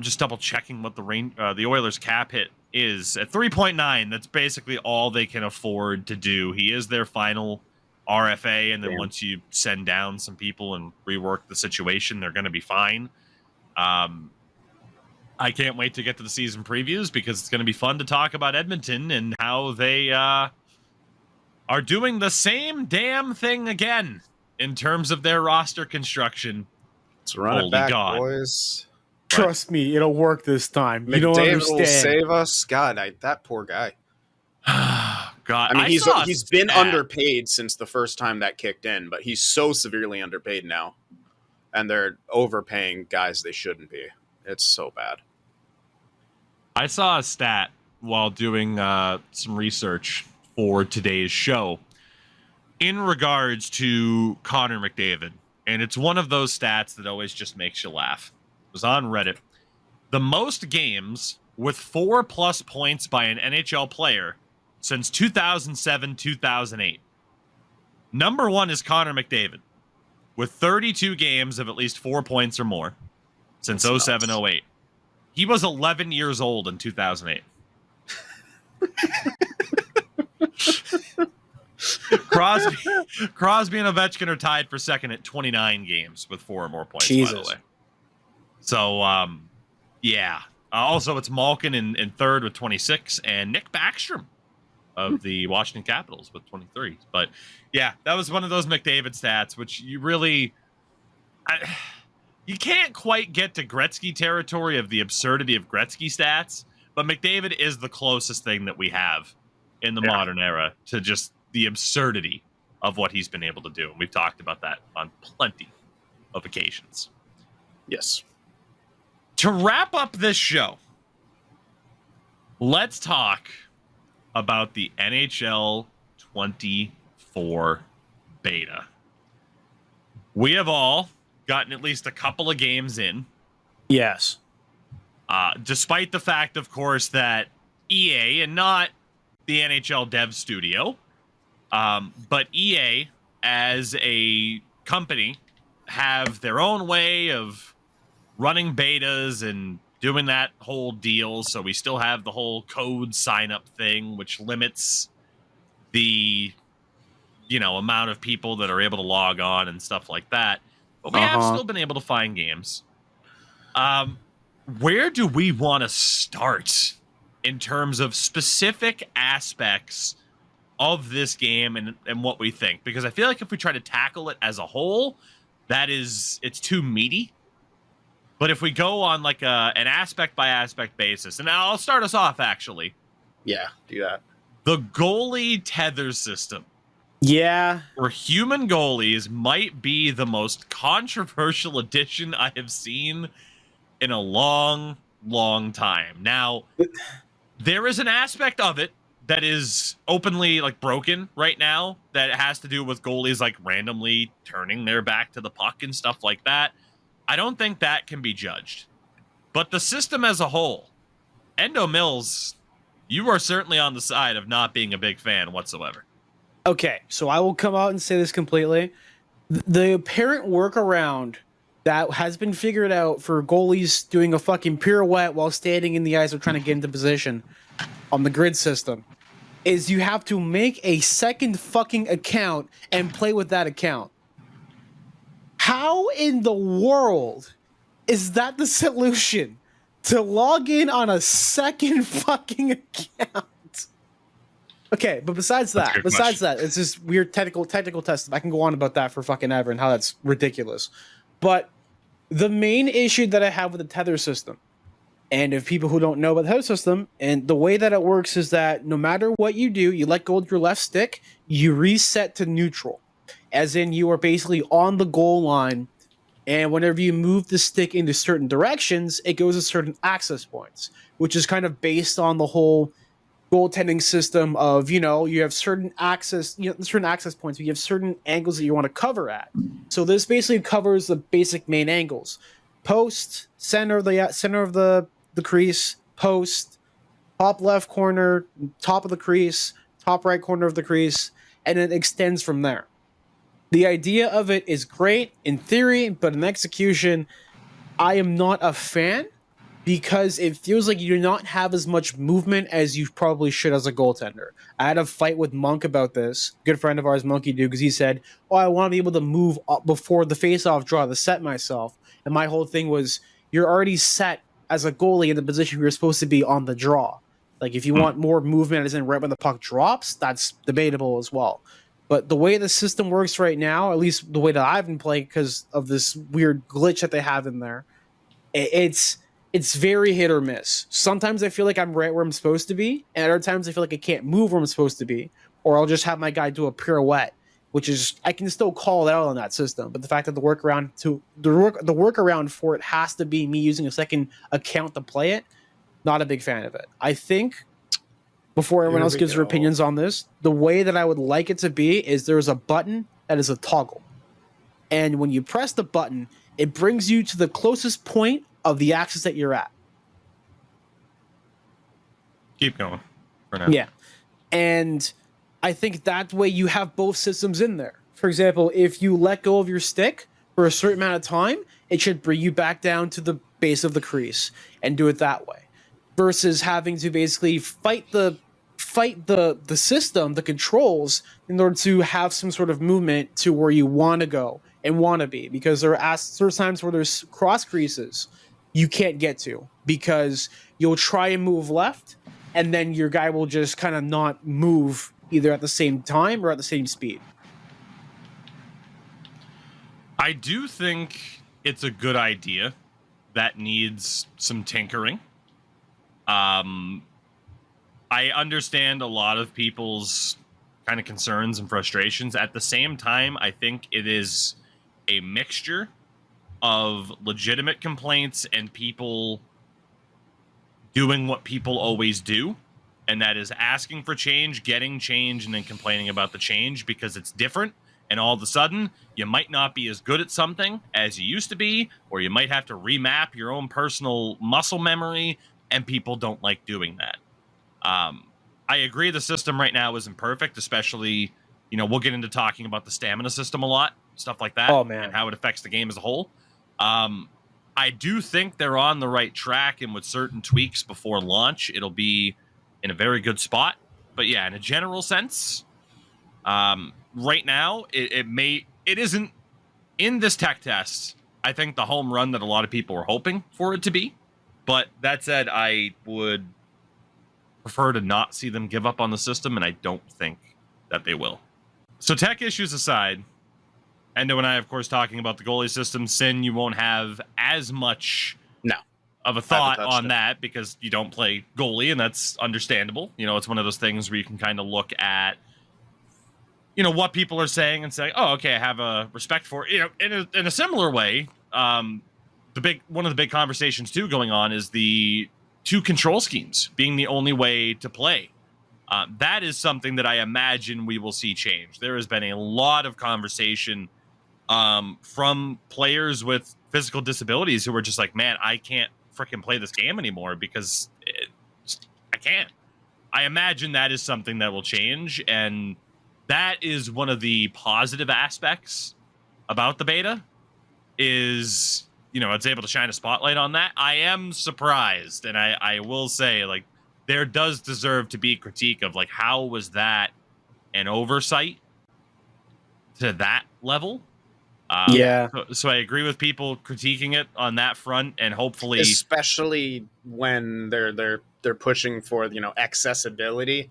S1: just double checking what the Oilers cap hit is at 3.9. That's basically all they can afford to do. He is their final RFA, and then once you send down some people and rework the situation, they're going to be fine. I can't wait to get to the season previews because it's going to be fun to talk about Edmonton and how they are doing the same damn thing again in terms of their roster construction.
S3: Let's run it back, boys.
S2: Trust me, it'll work this time.
S3: McDavid
S2: you don't understand.
S3: Will save us. God, that poor guy.
S1: God,
S3: I mean, he's been underpaid since the first time that kicked in, but he's so severely underpaid now, and they're overpaying guys they shouldn't be. It's so bad.
S1: I saw a stat while doing some research for today's show in regards to Connor McDavid, and it's one of those stats that always just makes you laugh. It was on Reddit. The most games with 4+ points by an NHL player since 2007-2008. Number 1 is Connor McDavid with 32 games of at least 4 points or more since 07-08. He was 11 years old in 2008. Crosby and Ovechkin are tied for second at 29 games with 4 or more points, by the way. So, yeah. Also, it's Malkin in third with 26, and Nick Backstrom of the Washington Capitals with 23. But, yeah, that was one of those McDavid stats, which you really... you can't quite get to Gretzky territory of the absurdity of Gretzky stats, but McDavid is the closest thing that we have in the modern era to just the absurdity of what he's been able to do. And we've talked about that on plenty of occasions.
S3: Yes.
S1: To wrap up this show, let's talk about the NHL 24 beta. We have all gotten at least a couple of games in.
S2: Yes.
S1: Despite the fact, of course, that EA, and not the NHL dev studio, but EA as a company have their own way of running betas and doing that whole deal. So we still have the whole code sign up thing, which limits the, amount of people that are able to log on and stuff like that. But we have still been able to find games. Where do we want to start in terms of specific aspects of this game and what we think? Because I feel like if we try to tackle it as a whole, it's too meaty. But if we go on like an aspect by aspect basis, and I'll start us off actually.
S3: Yeah, do that.
S1: The goalie tether system.
S2: Yeah.
S1: For human goalies might be the most controversial addition I have seen in a long, long time. Now, there is an aspect of it that is openly broken right now that has to do with goalies randomly turning their back to the puck and stuff like that. I don't think that can be judged. But the system as a whole, Endo Mills, you are certainly on the side of not being a big fan whatsoever.
S2: Okay, so I will come out and say this completely. The apparent workaround that has been figured out for goalies doing a fucking pirouette while standing in the ice or trying to get into position on the grid system is you have to make a second fucking account and play with that account. How in the world is that the solution? To log in on a second fucking account? Okay, but besides that, it's just weird technical tests. I can go on about that for fucking ever and how that's ridiculous. But the main issue that I have with the tether system, and if people who don't know about the tether system, and the way that it works is that no matter what you do, you let go of your left stick, you reset to neutral. As in, you are basically on the goal line, and whenever you move the stick into certain directions, it goes to certain access points, which is kind of based on the whole goaltending system of, you have certain access points, you have certain angles that you want to cover at. So this basically covers the basic main angles: post, center of the crease, post, top left corner, top of the crease, top right corner of the crease, and it extends from there. The idea of it is great in theory, but in execution, I am not a fan because it feels like you do not have as much movement as you probably should as a goaltender. I had a fight with Monk about this, good friend of ours, Monkey Dude, because he said, I want to be able to move up before the face-off draw to set myself. And my whole thing was, you're already set as a goalie in the position you're supposed to be on the draw. Like, if you want more movement as in right when the puck drops, that's debatable as well. But the way the system works right now, at least the way that I've been playing because of this weird glitch that they have in there, it's very hit or miss. Sometimes I feel like I'm right where I'm supposed to be, and other times I feel like I can't move where I'm supposed to be, or I'll just have my guy do a pirouette, which is, I can still call it out on that system. But the fact that the workaround for it has to be me using a second account to play it, not a big fan of it. I think, before everyone else gives their opinions on this, the way that I would like it to be is there's a button that is a toggle. And when you press the button, it brings you to the closest point of the axis that you're at.
S1: Keep going for now.
S2: Yeah. And I think that way you have both systems in there. For example, if you let go of your stick for a certain amount of time, it should bring you back down to the base of the crease and do it that way. Versus having to basically fight the system, the controls, in order to have some sort of movement to where you want to go and want to be. Because there are times where there's cross creases you can't get to because you'll try and move left, and then your guy will just kind of not move either at the same time or at the same speed.
S1: I do think it's a good idea that needs some tinkering. I understand a lot of people's kind of concerns and frustrations. At the same time, I think it is a mixture of legitimate complaints and people doing what people always do, and that is asking for change, getting change, and then complaining about the change because it's different. And all of a sudden, you might not be as good at something as you used to be, or you might have to remap your own personal muscle memory, and people don't like doing that. I agree the system right now isn't perfect, especially, we'll get into talking about the stamina system a lot, stuff like that, and how it affects the game as a whole. I do think they're on the right track, and with certain tweaks before launch, it'll be in a very good spot. But yeah, in a general sense, right now, it isn't in this tech test, I think, the home run that a lot of people were hoping for it to be. But that said, I would prefer to not see them give up on the system, and I don't think that they will. So tech issues aside, Endo and I, of course, talking about the goalie system. Sin, you won't have as much of a thought on that because you don't play goalie, and that's understandable. It's one of those things where you can kind of look at what people are saying and say, oh, okay, I have a respect for it. In a similar way, one of the big conversations too going on is the two control schemes being the only way to play. That is something that I imagine we will see change. There has been a lot of conversation from players with physical disabilities who are just like, man, I can't freaking play this game anymore because I can't. I imagine that is something that will change, and that is one of the positive aspects about the beta is, it's able to shine a spotlight on that. I am surprised, and I will say, like, there does deserve to be critique of like, how was that an oversight to that level? So I agree with people critiquing it on that front, and hopefully,
S3: especially when they're pushing for, you know, accessibility.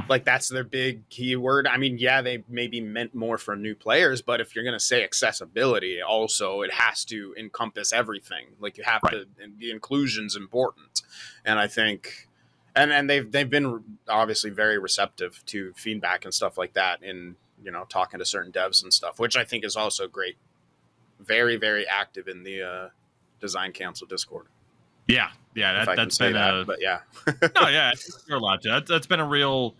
S3: Like that's their big keyword. I mean, yeah, they maybe meant more for new players, but if you're going to say accessibility, also it has to encompass everything. Like you have to, the inclusion's important. And I think, and they've been obviously very receptive to feedback and stuff like that, in, you know, talking to certain devs and stuff, which I think is also great. Very, very active in the Design Council Discord.
S1: Yeah, that's been
S3: but yeah,
S1: no, yeah, you're allowed to. That's been a real,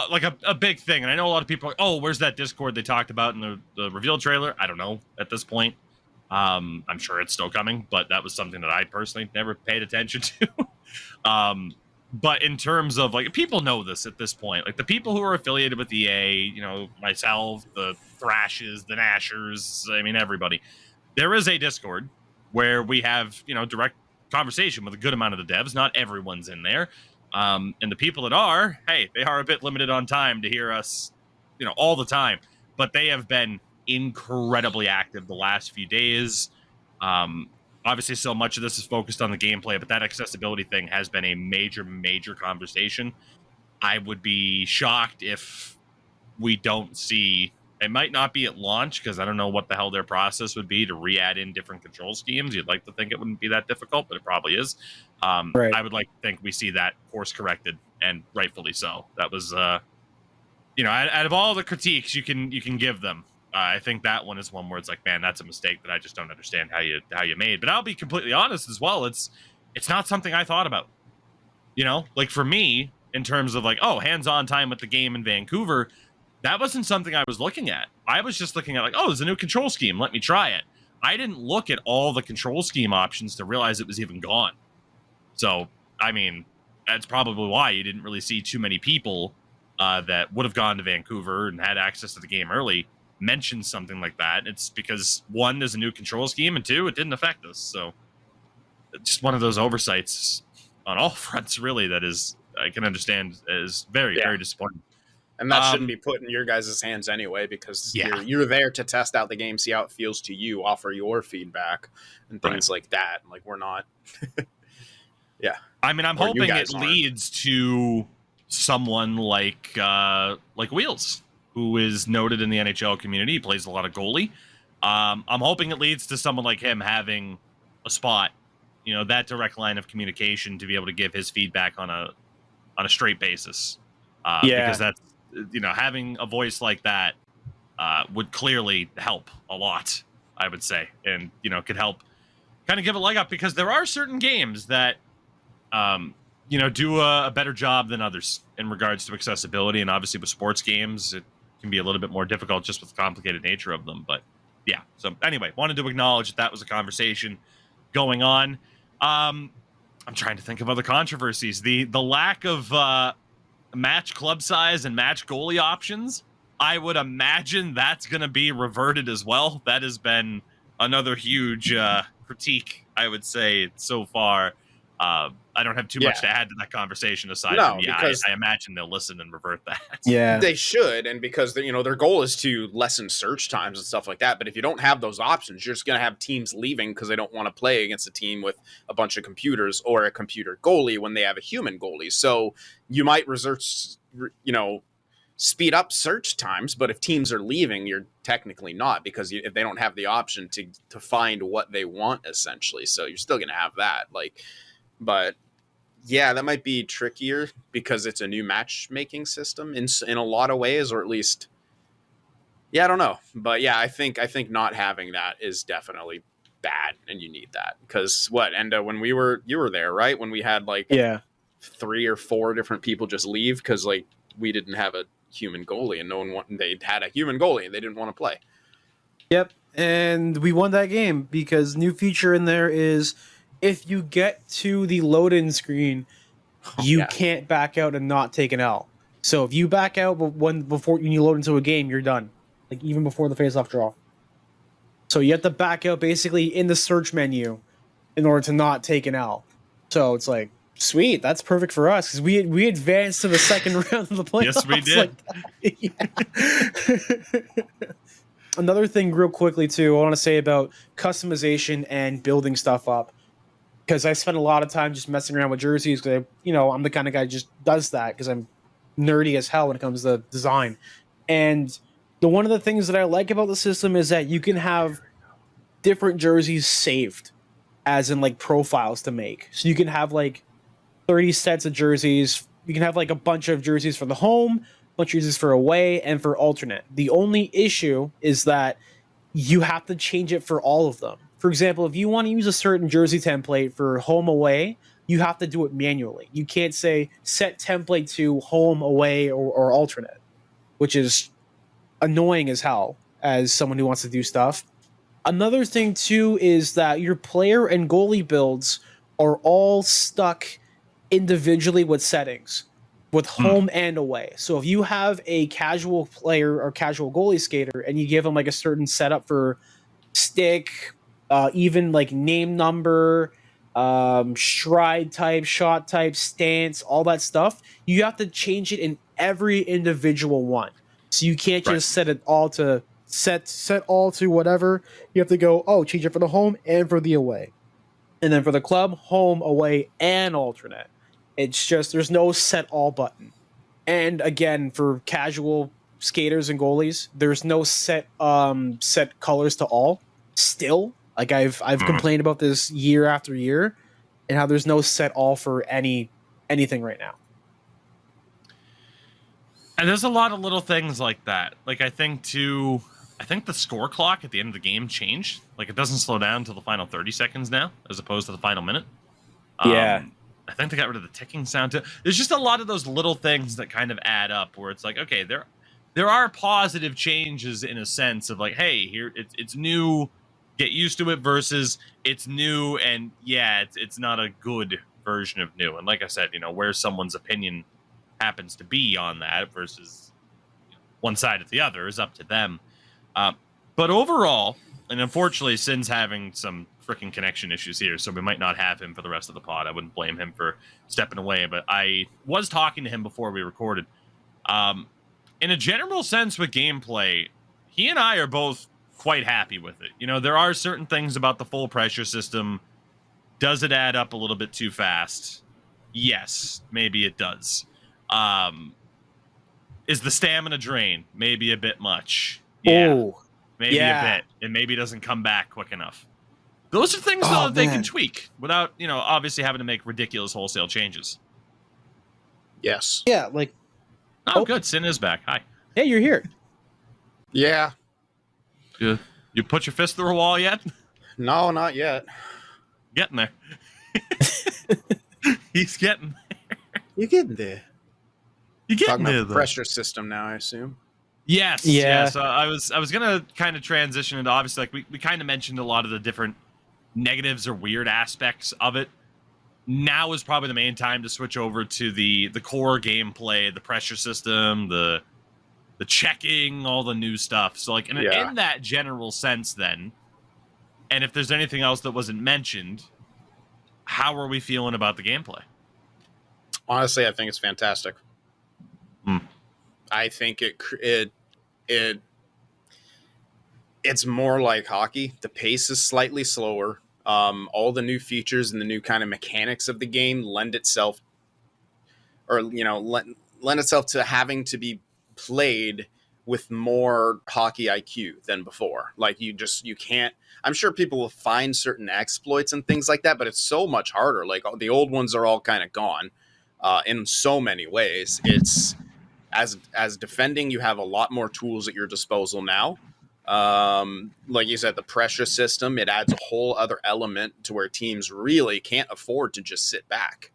S1: like a big thing. And I know a lot of people are, oh, where's that Discord they talked about in the reveal trailer? I don't know at this point. I'm sure it's still coming, but that was something that I personally never paid attention to. But in terms of like, people know this at this point, like the people who are affiliated with EA, you know, myself, the Thrashes, the Nashers, I mean, everybody, there is a Discord where we have, you know, direct conversation with a good amount of the devs. Not everyone's in there. And the people that are, hey, they are a bit limited on time to hear us, you know, all the time, but they have been incredibly active the last few days. Obviously, so much of this is focused on the gameplay, but that accessibility thing has been a major conversation. I would be shocked if we don't see, it might not be at launch, because I don't know what the hell their process would be to re-add in different control schemes. You'd like to think it wouldn't be that difficult, but it probably is. I would like to think we see that course corrected, and rightfully so. That was, you know, out of all the critiques you can give them, I think that one is one where it's like, man, that's a mistake that I just don't understand how you made. But I'll be completely honest as well. It's not something I thought about. You know, like for me, in terms of like, oh, hands-on time with the game in Vancouver, that wasn't something I was looking at. I was just looking at like, oh, there's a new control scheme. Let me try it. I didn't look at all the control scheme options to realize it was even gone. So, I mean, that's probably why you didn't really see too many people that would have gone to Vancouver and had access to the game early mention something like that. It's because, one, there's a new control scheme, and two, it didn't affect us. So, just one of those oversights on all fronts, really, that is, I can understand, is very disappointing.
S3: And that shouldn't be put in your guys' hands anyway, because you're there to test out the game, see how it feels to you, offer your feedback and things like that. Like, we're not.
S1: I mean, I'm hoping it leads to someone like Wheels, who is noted in the NHL community. He plays a lot of goalie. I'm hoping it leads to someone like him having a spot, you know, that direct line of communication to be able to give his feedback on a straight basis. Because that's, you know, having a voice like that would clearly help a lot, I would say, and, you know, could help kind of give a leg up, because there are certain games that, you know, do a better job than others in regards to accessibility. And obviously with sports games, it can be a little bit more difficult just with the complicated nature of them. But yeah, so anyway, wanted to acknowledge that was a conversation going on. I'm trying to think of other controversies. The lack of match club size and match goalie options, I would imagine that's going to be reverted as well. That has been another huge critique, I would say, so far. I don't have too much to add to that conversation aside from, I imagine they'll listen and revert that.
S3: Yeah, they should. And because, you know, their goal is to lessen search times and stuff like that. But if you don't have those options, you're just going to have teams leaving because they don't want to play against a team with a bunch of computers or a computer goalie when they have a human goalie. So you might speed up search times, but if teams are leaving, you're technically not, because if they don't have the option to find what they want, essentially. So you're still going to have that. But yeah, that might be trickier because it's a new matchmaking system in a lot of ways, or at least, I don't know. But yeah, I think not having that is definitely bad, and you need that, because when you were there, right? When we had 3 or 4 different people just leave because we didn't have a human goalie, and they had a human goalie and they didn't want to play.
S2: Yep, and we won that game because new feature in there is, if you get to the load-in screen, you can't back out and not take an L. So if you back out when you load into a game, you're done. Even before the face-off draw. So you have to back out basically in the search menu in order to not take an L. So it's Sweet, that's perfect for us because we advanced to the second round of the playoffs.
S1: Yes, we did.
S2: Another thing, real quickly too, I want to say about customization and building stuff up because I spend a lot of time just messing around with jerseys because I'm the kind of guy who just does that because I'm nerdy as hell when it comes to design. And one of the things that I like about the system is that you can have different jerseys saved as in like profiles to make. So you can have like 30 sets of jerseys. You can have like a bunch of jerseys for the home, a bunch of jerseys for away, and for alternate. The only issue is that you have to change it for all of them. For example, if you want to use a certain jersey template for home away, you have to do it manually. You can't say set template to home away or alternate, which is annoying as hell as someone who wants to do stuff. Another thing too is that your player and goalie builds are all stuck individually with settings, with home and away. So if you have a casual player or casual goalie skater and you give them like a certain setup for stick, even like name number, stride type, shot type, stance, all that stuff, you have to change it in every individual one. So you can't just set it all to set all to whatever. You have to go, change it for the home and for the away. And then for the club, home, away, and alternate. It's just, there's no set all button. And again, for casual skaters and goalies, there's no set colors to all. Still, like I've complained about this year after year, and how there's no set all for anything right now.
S1: And there's a lot of little things like that. Like I think the score clock at the end of the game changed. Like it doesn't slow down until the final 30 seconds now, as opposed to the final minute.
S2: Yeah.
S1: I think they got rid of the ticking sound too. There's just a lot of those little things that kind of add up where it's like, okay, there are positive changes in a sense of like, hey, here it's new, get used to it, versus it's new and yeah, it's not a good version of new. And like I said, where someone's opinion happens to be on that versus one side or the other is up to them. But overall, and unfortunately, Sin's having some freaking connection issues here, so we might not have him for the rest of the pod. I wouldn't blame him for stepping away, but I was talking to him before we recorded. In a general sense with gameplay, he and I are both quite happy with it. There are certain things about the full pressure system. Does it add up a little bit too fast? Yes, maybe it does. Is the stamina drain maybe a bit much? Yeah, maybe a bit. It maybe doesn't come back quick enough. Those are things though that they can tweak without, obviously having to make ridiculous wholesale changes.
S3: Yes.
S2: Yeah, like.
S1: Good. Sin is back. Hi.
S2: Hey, you're here.
S3: Yeah.
S1: You put your fist through a wall yet?
S3: No, not yet.
S1: Getting there. He's getting there.
S3: You're getting there.
S1: You're getting
S3: Talking
S1: there,
S3: about the
S1: though.
S3: pressure system now, I assume.
S1: Yes.
S2: Yeah.
S1: Yeah. So I was gonna kind of transition into, obviously, like we kind of mentioned a lot of the different negatives or weird aspects of it. Now is probably the main time to switch over to the core gameplay, the pressure system, the checking, all the new stuff. So like in that general sense then, and if there's anything else that wasn't mentioned, how are we feeling about the gameplay?
S3: Honestly, I think it's fantastic. I think it's more like hockey. The pace is slightly slower. All the new features and the new kind of mechanics of the game lend itself to having to be played with more hockey IQ than before. Like you can't. I'm sure people will find certain exploits and things like that, but it's so much harder. Like the old ones are all kind of gone in so many ways. It's as defending, you have a lot more tools at your disposal now. Like you said, the pressure system, it adds a whole other element to where teams really can't afford to just sit back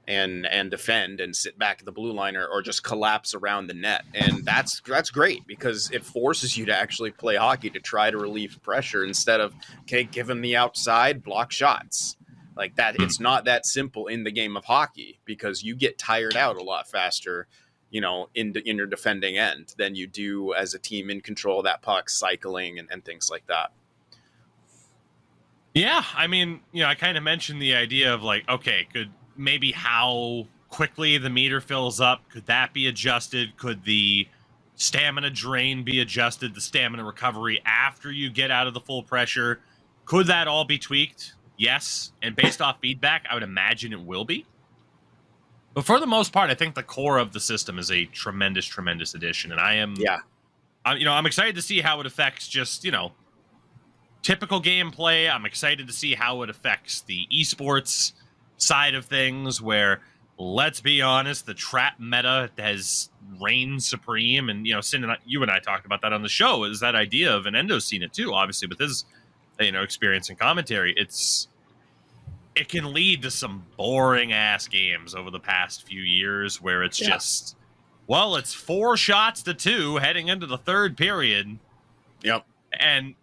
S3: and defend and sit back at the blue line or just collapse around the net. And that's great because it forces you to actually play hockey to try to relieve pressure instead of, okay, give them the outside, block shots. Like that, it's not that simple in the game of hockey because you get tired out a lot faster, in your defending end than you do as a team in control of that puck, cycling and things like that.
S1: Yeah, I mean, I kind of mentioned the idea of like, okay, maybe how quickly the meter fills up. Could that be adjusted? Could the stamina drain be adjusted? The stamina recovery after you get out of the full pressure? Could that all be tweaked? Yes. And based off feedback, I would imagine it will be. But for the most part, I think the core of the system is a tremendous, tremendous addition. And I'm excited to see how it affects just, typical gameplay. I'm excited to see how it affects the esports side of things, where, let's be honest, the trap meta has reigned supreme. And, Sin and you and I talked about that on the show, is that idea of, and Endo's seen it too, obviously, with his, experience and commentary. It can lead to some boring ass games over the past few years where it's just, well, it's 4-2 heading into the third period.
S3: Yep.
S1: And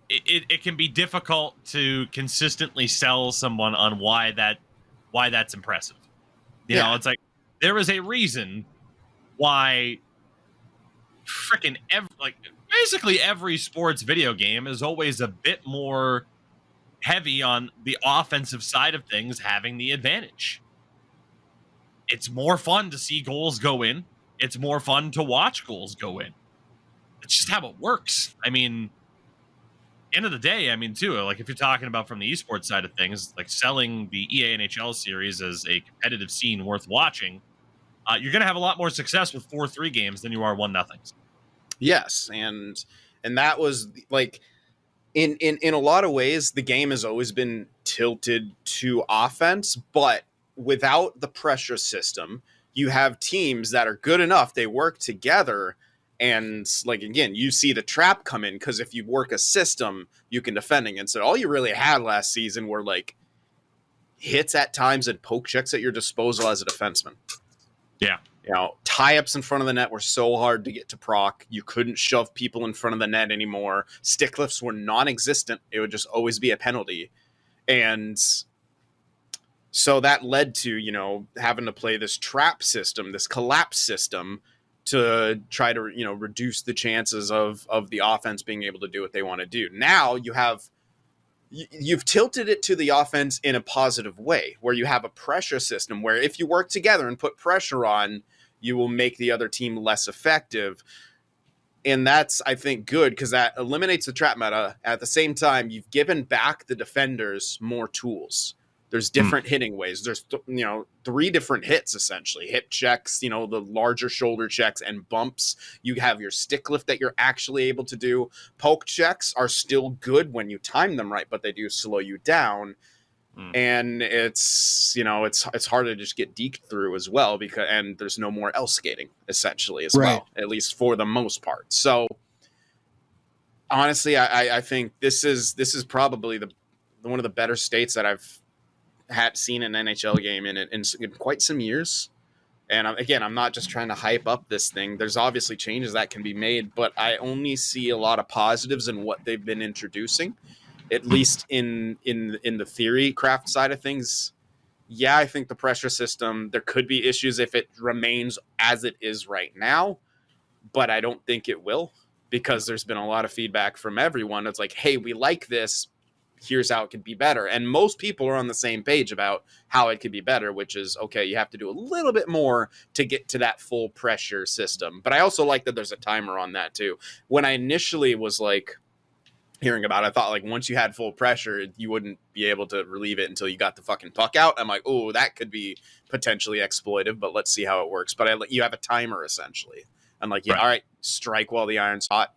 S1: it can be difficult to consistently sell someone on why that's impressive. It's like, there is a reason why freaking basically every sports video game is always a bit more heavy on the offensive side of things having the advantage. It's more fun to see goals go in. It's more fun to watch goals go in. It's just how it works. I mean, end of the day, too, like if you're talking about from the esports side of things, like selling the EA NHL series as a competitive scene worth watching, you're going to have a lot more success with 4-3 games than you are 1-0.
S3: Yes, and that was like in a lot of ways the game has always been tilted to offense, but without the pressure system, you have teams that are good enough, they work together, and like again, you see the trap come in because if you work a system, you can defend against it. All you really had last season were like hits at times and poke checks at your disposal as a defenseman.
S1: Yeah.
S3: Tie-ups in front of the net were so hard to get to proc. You couldn't shove people in front of the net anymore. Stick lifts were non-existent. It would just always be a penalty. And so that led to, having to play this trap system, this collapse system to try to, reduce the chances of the offense being able to do what they want to do. Now you've tilted it to the offense in a positive way, where you have a pressure system where if you work together and put pressure on, you will make the other team less effective. And that's, I think, good because that eliminates the trap meta. At the same time, you've given back the defenders more tools. There's different hitting ways. There's, 3 different hits, essentially. Hip checks, the larger shoulder checks and bumps. You have your stick lift that you're actually able to do. Poke checks are still good when you time them right, but they do slow you down. And it's, it's hard to just get deked through as well and there's no more L skating, essentially, as well, at least for the most part. So, honestly, I think this is probably one of the better states that I've had seen an NHL game in quite some years. And I'm not just trying to hype up this thing. There's obviously changes that can be made, but I only see a lot of positives in what they've been introducing, at least in the theory craft side of things. Yeah, I think the pressure system, there could be issues if it remains as it is right now, but I don't think it will, because there's been a lot of feedback from everyone. It's like, hey, we like this. Here's how it could be better. And most people are on the same page about how it could be better, which is, okay, you have to do a little bit more to get to that full pressure system. But I also like that there's a timer on that too. When I initially was like hearing about it, I thought like once you had full pressure, you wouldn't be able to relieve it until you got the fucking puck out. I'm like, oh, that could be potentially exploitive, but let's see how it works. But you have a timer essentially. I'm like, yeah, right. All right, strike while the iron's hot.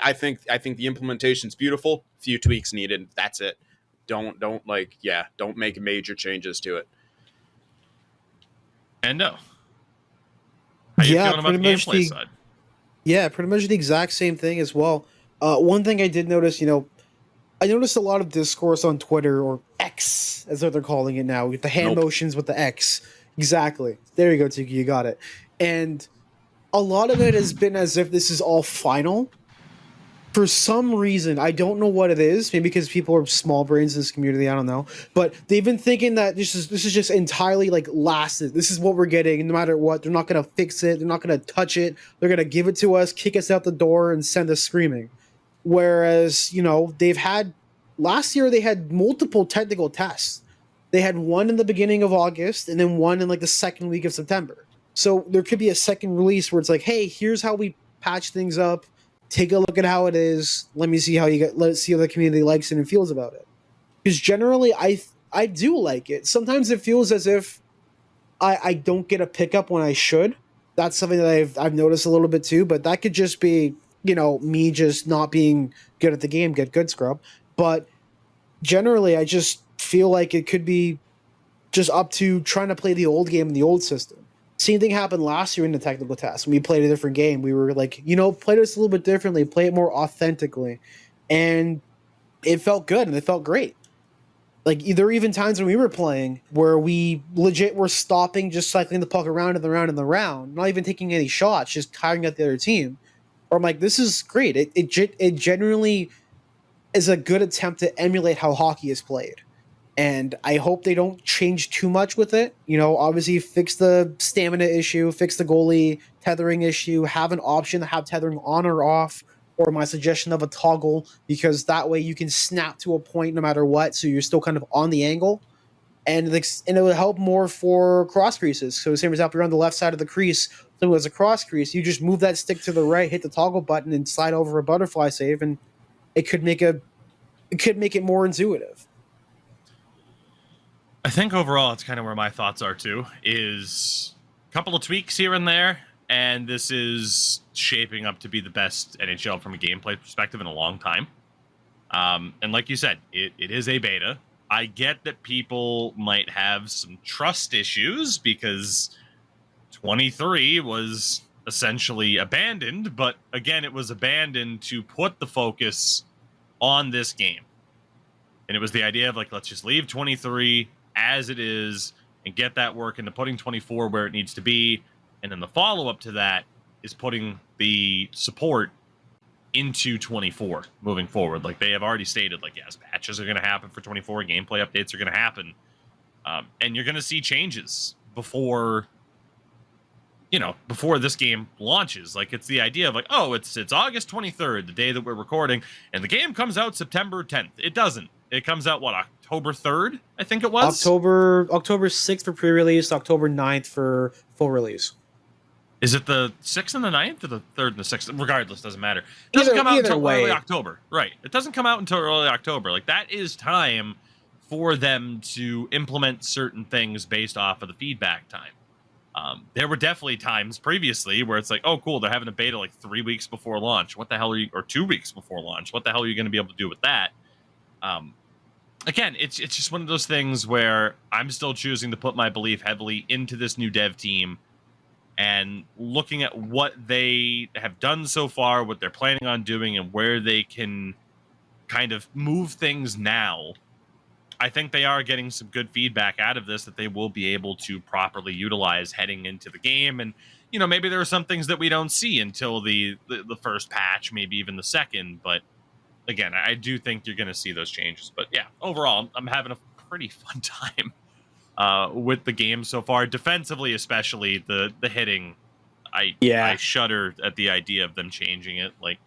S3: I think the implementation's beautiful. Few tweaks needed. That's it. Don't make major changes to it.
S1: Endo. How you feeling about the gameplay side?
S2: Yeah, pretty much the exact same thing as well. One thing I did notice, I noticed a lot of discourse on Twitter, or X, as what they're calling it now, with the hand motions with the X. Exactly. There you go, Tougie. You got it. And a lot of it has been as if this is all final. For some reason, I don't know what it is. Maybe because people are small brains in this community. I don't know. But they've been thinking that this is just entirely like lasted. This is what we're getting. And no matter what, they're not going to fix it. They're not going to touch it. They're going to give it to us, kick us out the door, and send us screaming. Whereas, they've had last year, they had multiple technical tests They had one in the beginning of August and then one in like the second week of September. So there could be a second release where it's like, hey, here's how we patch things up. Take a look at how it is. Let me see how you get. Let's see how the community likes it and feels about it. Because generally, I do like it. Sometimes it feels as if I don't get a pickup when I should. That's something that I've noticed a little bit too. But that could just be me just not being good at the game. Get good, scrub. But generally, I just feel like it could be just up to trying to play the old game in the old system. Same thing happened last year in the technical test when we played a different game. We were like, play this a little bit differently, play it more authentically. And it felt good and it felt great. Like, there were even times when we were playing where we legit were stopping, just cycling the puck around and around and around, not even taking any shots, just tiring out the other team. Or I'm like, this is great. It genuinely is a good attempt to emulate how hockey is played. And I hope they don't change too much with it. Obviously fix the stamina issue, fix the goalie tethering issue, have an option to have tethering on or off, or my suggestion of a toggle, because that way you can snap to a point no matter what, so you're still kind of on the angle. And it will help more for cross creases. So same example, you're on the left side of the crease, so as a cross crease, you just move that stick to the right, hit the toggle button, and slide over a butterfly save, and it could make it more intuitive.
S1: I think overall, it's kind of where my thoughts are too, is a couple of tweaks here and there, and this is shaping up to be the best NHL from a gameplay perspective in a long time. And like you said, it is a beta. I get that people might have some trust issues because 23 was essentially abandoned, but again, it was abandoned to put the focus on this game. And it was the idea of like, let's just leave 23 as it is and get that work into putting 24 where it needs to be. And then the follow-up to that is putting the support into 24 moving forward. Like, they have already stated, like, yes, patches are going to happen for 24, gameplay updates are going to happen. And you're going to see changes before this game launches. Like, it's the idea of like, oh, it's August 23rd, the day that we're recording, and the game comes out September 10th. It doesn't. It comes out, October 3rd, I think it was?
S2: October 6th for pre-release, October 9th for full release.
S1: Is it the 6th and the 9th or the 3rd and the 6th? Regardless, doesn't matter. It doesn't come out until early October. Right. It doesn't come out until early October. Like, that is time for them to implement certain things based off of the feedback time. There were definitely times previously where it's like, oh, cool, they're having a beta like 3 weeks before launch. What the hell are you, or 2 weeks before launch? What the hell are you going to be able to do with that? Again, it's just one of those things where I'm still choosing to put my belief heavily into this new dev team and looking at what they have done so far, what they're planning on doing, and where they can kind of move things now. I think they are getting some good feedback out of this that they will be able to properly utilize heading into the game. And, maybe there are some things that we don't see until the first patch, maybe even the second. But again, I do think you're going to see those changes. But yeah, overall, I'm having a pretty fun time with the game so far. Defensively, especially the hitting, I shudder at the idea of them changing it. Like,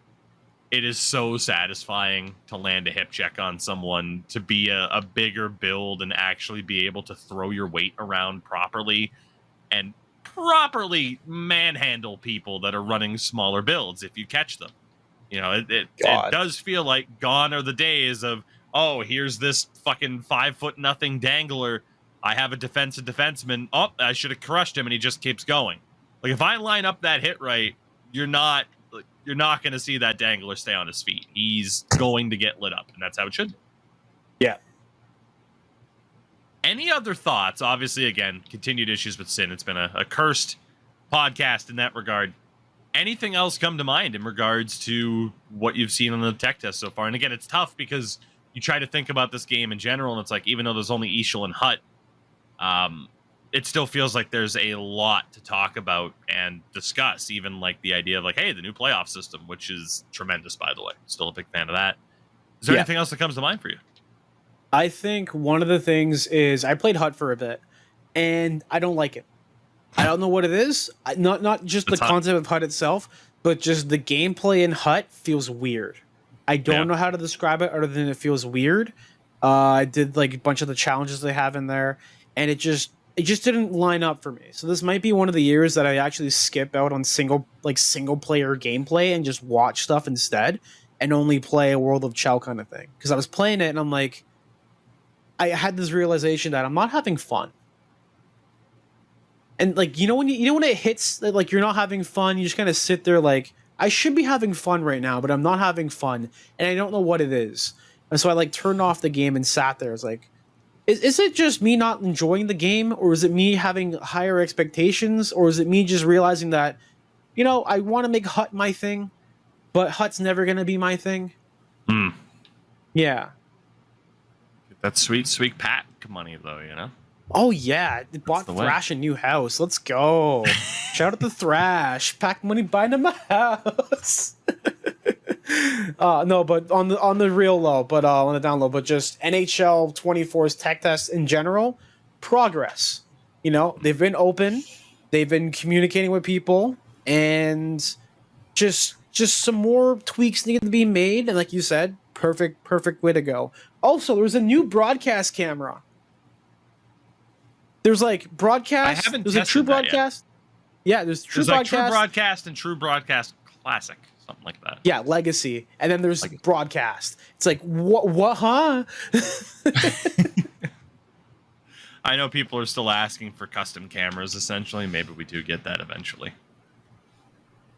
S1: it is so satisfying to land a hip check on someone, to be a bigger build and actually be able to throw your weight around properly and properly manhandle people that are running smaller builds if you catch them. It does feel like gone are the days of, oh, here's this fucking 5'0" dangler. I have a defenseman. Oh, I should have crushed him, and he just keeps going. Like, if I line up that hit right, you're not going to see that dangler stay on his feet. He's going to get lit up, and that's how it should be.
S2: Yeah.
S1: Any other thoughts? Obviously, again, continued issues with Sin. It's been a cursed podcast in that regard. Anything else come to mind in regards to what you've seen on the tech test so far? And again, it's tough because you try to think about this game in general, and it's like, even though there's only Ishel and Hutt, it still feels like there's a lot to talk about and discuss, even like the idea of like, hey, the new playoff system, which is tremendous, by the way. Still a big fan of that. Is there anything else that comes to mind for you?
S2: I think one of the things is I played Hutt for a bit, and I don't like it. I don't know what it is. Not just the concept of Hutt itself, but just the gameplay in Hutt feels weird. I don't know how to describe it other than it feels weird. I did like a bunch of the challenges they have in there, and it just didn't line up for me. So this might be one of the years that I actually skip out on single player gameplay and just watch stuff instead, and only play a World of Chell kind of thing. Because I was playing it and I'm like, I had this realization that I'm not having fun. And like when it hits that like you're not having fun, you just kind of sit there like, I should be having fun right now, but I'm not having fun, and I don't know what it is. And so I like turned off the game and sat there. I was like, is it just me not enjoying the game, or is it me having higher expectations, or is it me just realizing that, I want to make Hut my thing, but Hut's never gonna be my thing. Yeah.
S1: Get that sweet pack money though,
S2: Oh yeah, they bought Thrash a new house. Let's go! Shout out to Thrash. Pack money buying him a house. No, but on the real low, but on the down low, but just NHL 24's tech tests in general, progress. They've been open, they've been communicating with people, and just some more tweaks need to be made. And like you said, perfect way to go. Also, there's a new broadcast camera. There's like broadcast. There's a true broadcast. Yeah, there's true broadcast.
S1: True broadcast and true broadcast classic, something like that.
S2: Yeah, legacy, and then there's broadcast. It's like what? Huh?
S1: I know people are still asking for custom cameras. Essentially, maybe we do get that eventually.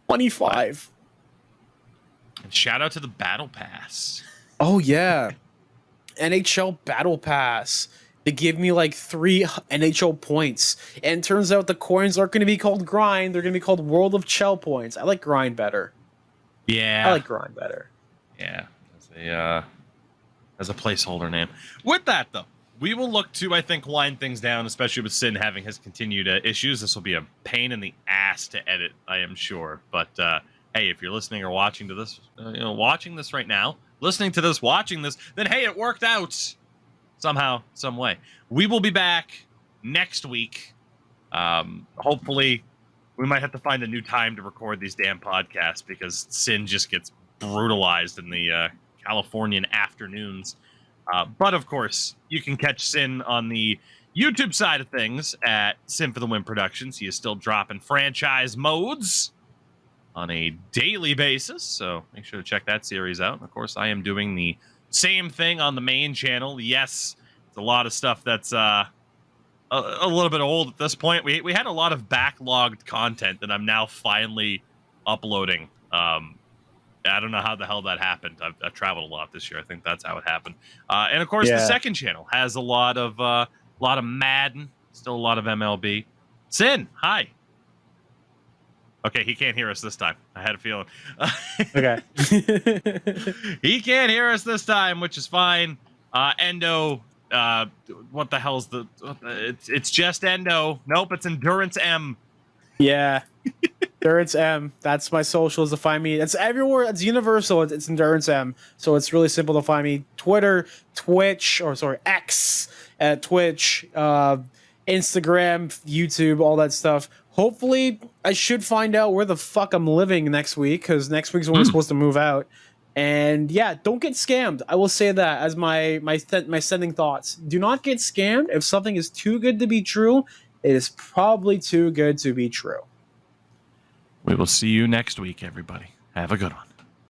S2: 25.
S1: And shout out to the Battle Pass.
S2: Oh yeah, NHL Battle Pass. They give me like 3 NHL points, and it turns out the coins aren't going to be called grind. They're going to be called World of Chell points. I like grind better.
S1: Yeah,
S2: I like grind better.
S1: Yeah, as a placeholder name. With that though, we will look to, I think, wind things down, especially with Sin having his continued issues. This will be a pain in the ass to edit, I am sure. But hey, if you're listening or watching to this, watching this right now, listening to this, watching this, then hey, it worked out. Somehow, some way. We will be back next week. Hopefully, we might have to find a new time to record these damn podcasts because Sin just gets brutalized in the Californian afternoons. But of course, you can catch Sin on the YouTube side of things at Sin for the Win Productions. He is still dropping franchise modes on a daily basis, so make sure to check that series out. And of course, I am doing the same thing on the main channel. Yes, it's a lot of stuff that's a little bit old at this point. We had a lot of backlogged content that I'm now finally uploading. I don't know how the hell that happened. I've traveled a lot this year. I think that's how it happened. And of course, the second channel has a lot of Madden, still a lot of MLB. Sin, hi. Okay, he can't hear us this time. I had a feeling.
S2: Okay.
S1: He can't hear us this time, which is fine. Endo, what the hell's it's just Endo. Nope, it's Endurance M.
S2: Yeah. Endurance M. That's my socials to find me. It's everywhere. It's universal. It's Endurance M. So it's really simple to find me. Twitter, X, at Twitch, Instagram, YouTube, all that stuff. Hopefully, I should find out where the fuck I'm living next week, because next week's when we're supposed to move out. And yeah, don't get scammed. I will say that as my sending thoughts. Do not get scammed. If something is too good to be true, it is probably too good to be true.
S1: We will see you next week, everybody. Have a good one.